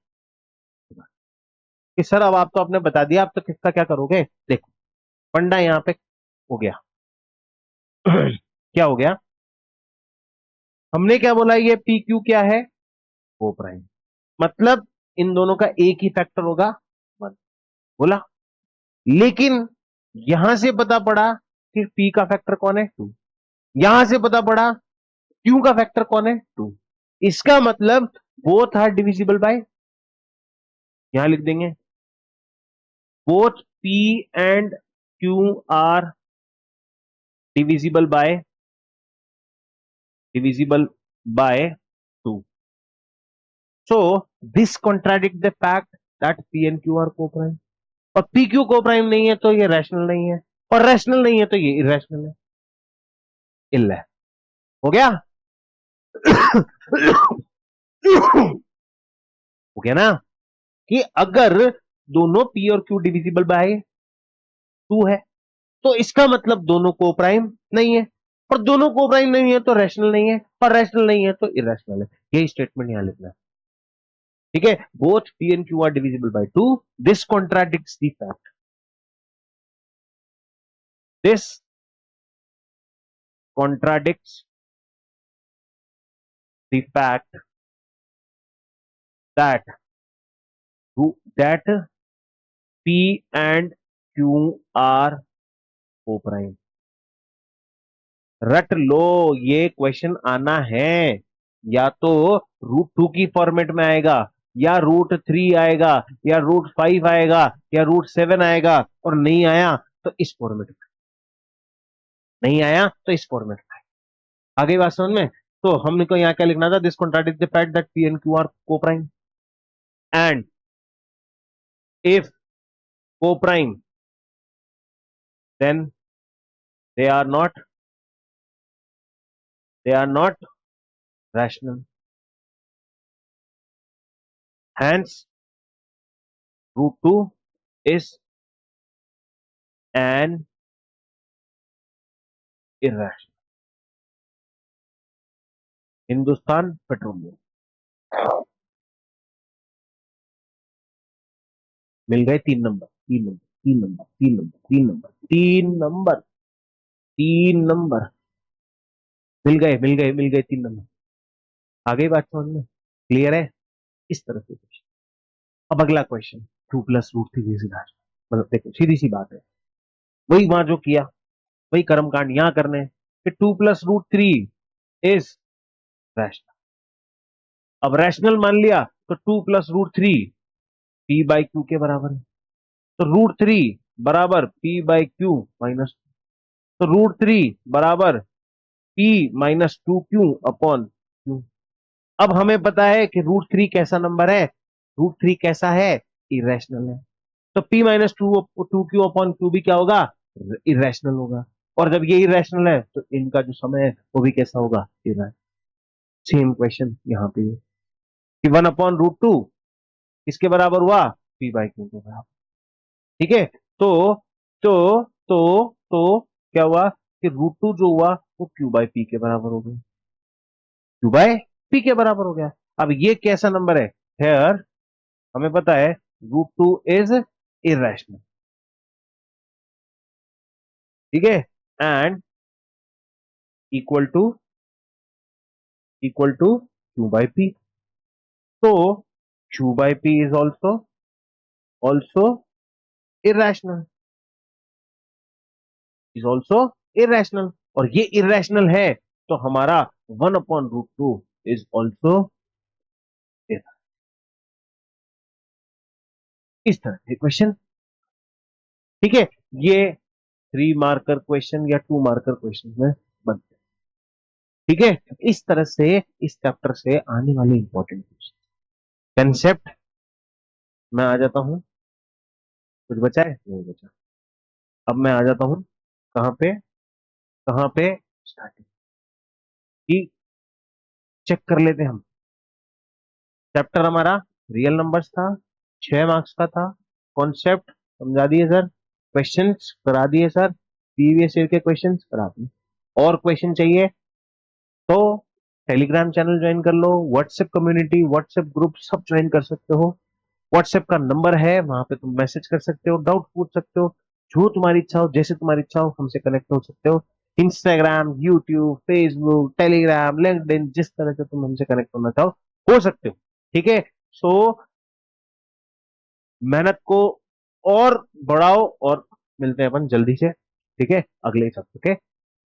कि सर अब आप तो आपने बता दिया, आप तो किसका क्या करोगे, देखो फंडा यहां पे हो गया। क्या हो गया, हमने क्या बोला, ये पी क्यू क्या है, ओ प्राइम, मतलब इन दोनों का एक ही फैक्टर होगा, वन, बोला। लेकिन यहां से पता पड़ा कि पी का फैक्टर कौन है, टू। यहां से पता पड़ा क्यू का फैक्टर कौन है, टू। इसका मतलब बोथ आर डिविजिबल बाय यहां लिख देंगे both P and Q are divisible by 2. So this contradict the fact that P and Q are co-prime. और P Q co-prime नहीं है तो ये रैशनल नहीं है, और रैशनल नहीं है तो ये इरेशनल है। इल है, हो गया। हो गया ना कि अगर दोनों P और Q डिविजिबल बाय 2 है तो इसका मतलब दोनों को प्राइम नहीं है, और दोनों को प्राइम नहीं है तो रैशनल नहीं है, और रैशनल नहीं है तो इरेशनल है। यही स्टेटमेंट यहां लिखना है, ठीक है। Both P and Q are divisible by 2, this contradicts the fact, this contradicts the fact that that P and Q are co-prime। रट लो, ये क्वेश्चन आना है, या तो √2 की फॉर्मेट में आएगा, या √3 आएगा, या √5 आएगा, या √7 आएगा, और नहीं आया तो इस फॉर्मेट में, नहीं आया तो इस फॉर्मेट में। आगे बात समझ में? तो हमने को यहां क्या लिखना था, this contradict the fact that P and Q are co-prime and if co-prime then they are not rational, hence √2 is an irrational। Hindustan Petroleum. मिल गए 3 number, 3 number, 3 number, 3 number, 3 number, 3 number, 3 number, मिल गए, मिल गए, मिल गए 3 नंबर। आगे बात समझ में क्लियर है? इस तरह से क्वेश्चन। अब अगला क्वेश्चन, 2 + √3 इज रैशनल। मतलब देखो सीधी सी बात है, वही वहां जो किया वही कर्मकांड यहां करने हैं कि 2 + √3 इज रैशनल। अब रैशनल मान लिया तो 2 + √3 P/Q के बराबर है, तो √3 बराबर P/Q माइनस, तो √3 बराबर P-2Q अपॉन Q। अब हमें पता है कि √3 कैसा नंबर है, √3 कैसा है, इरेशनल है, तो P-2Q अपॉन Q भी क्या होगा, इरेशनल होगा। और जब ये इरेशनल है तो इनका जो समय है वो भी कैसा होगा, इरेशनल। सेम क्वेश्चन यहाँ पे कि 1/√2 किसके बराबर हुआ, P/Q के बराबर, ठीक है। तो तो तो क्या हुआ कि √2 जो हुआ वो Q/P के बराबर हो गया, Q/P के बराबर हो गया। अब ये कैसा नंबर है, हेयर हमें पता है √2 इज इरेशनल, ठीक है, एंड इक्वल टू Q/P। तो Q/P is also irrational, is also irrational, और ये इरेशनल है तो हमारा 1/√2 इज ऑल्सो, इस तरह से क्वेश्चन, ठीक है। ये 3 मार्कर क्वेश्चन या 2 मार्कर क्वेश्चन में बनते हैं, ठीक है। इस तरह से इस चैप्टर से आने वाले इंपॉर्टेंट क्वेश्चन, कंसेप्ट मैं आ जाता हूं, कुछ बचा है नहीं बचा। अब मैं आ जाता हूं कहां पे स्टार्टिंग की, चेक कर लेते हैं हम। चैप्टर हमारा रियल नंबर्स था, 6 मार्क्स का था। कॉन्सेप्ट समझा दिए सर, क्वेश्चंस करा दिए सर, प्रीवियस ईयर के क्वेश्चंस करा दिए। और क्वेश्चन चाहिए तो टेलीग्राम चैनल ज्वाइन कर लो, व्हाट्सएप कम्युनिटी, व्हाट्सएप ग्रुप सब ज्वाइन कर सकते हो। व्हाट्सएप का नंबर है, वहां पे तुम मैसेज कर सकते हो, डाउट पूछ सकते हो, जो तुम्हारी इच्छा हो, जैसे तुम्हारी इच्छा हो हमसे कनेक्ट हो सकते हो। Instagram, YouTube, Facebook, Telegram, LinkedIn, जिस तरह से तुम हमसे कनेक्ट होना चाहो हो सकते हो, ठीक है। सो मेहनत को और बढ़ाओ, और मिलते हैं अपन जल्दी से, ठीक है, अगले सप्ताह के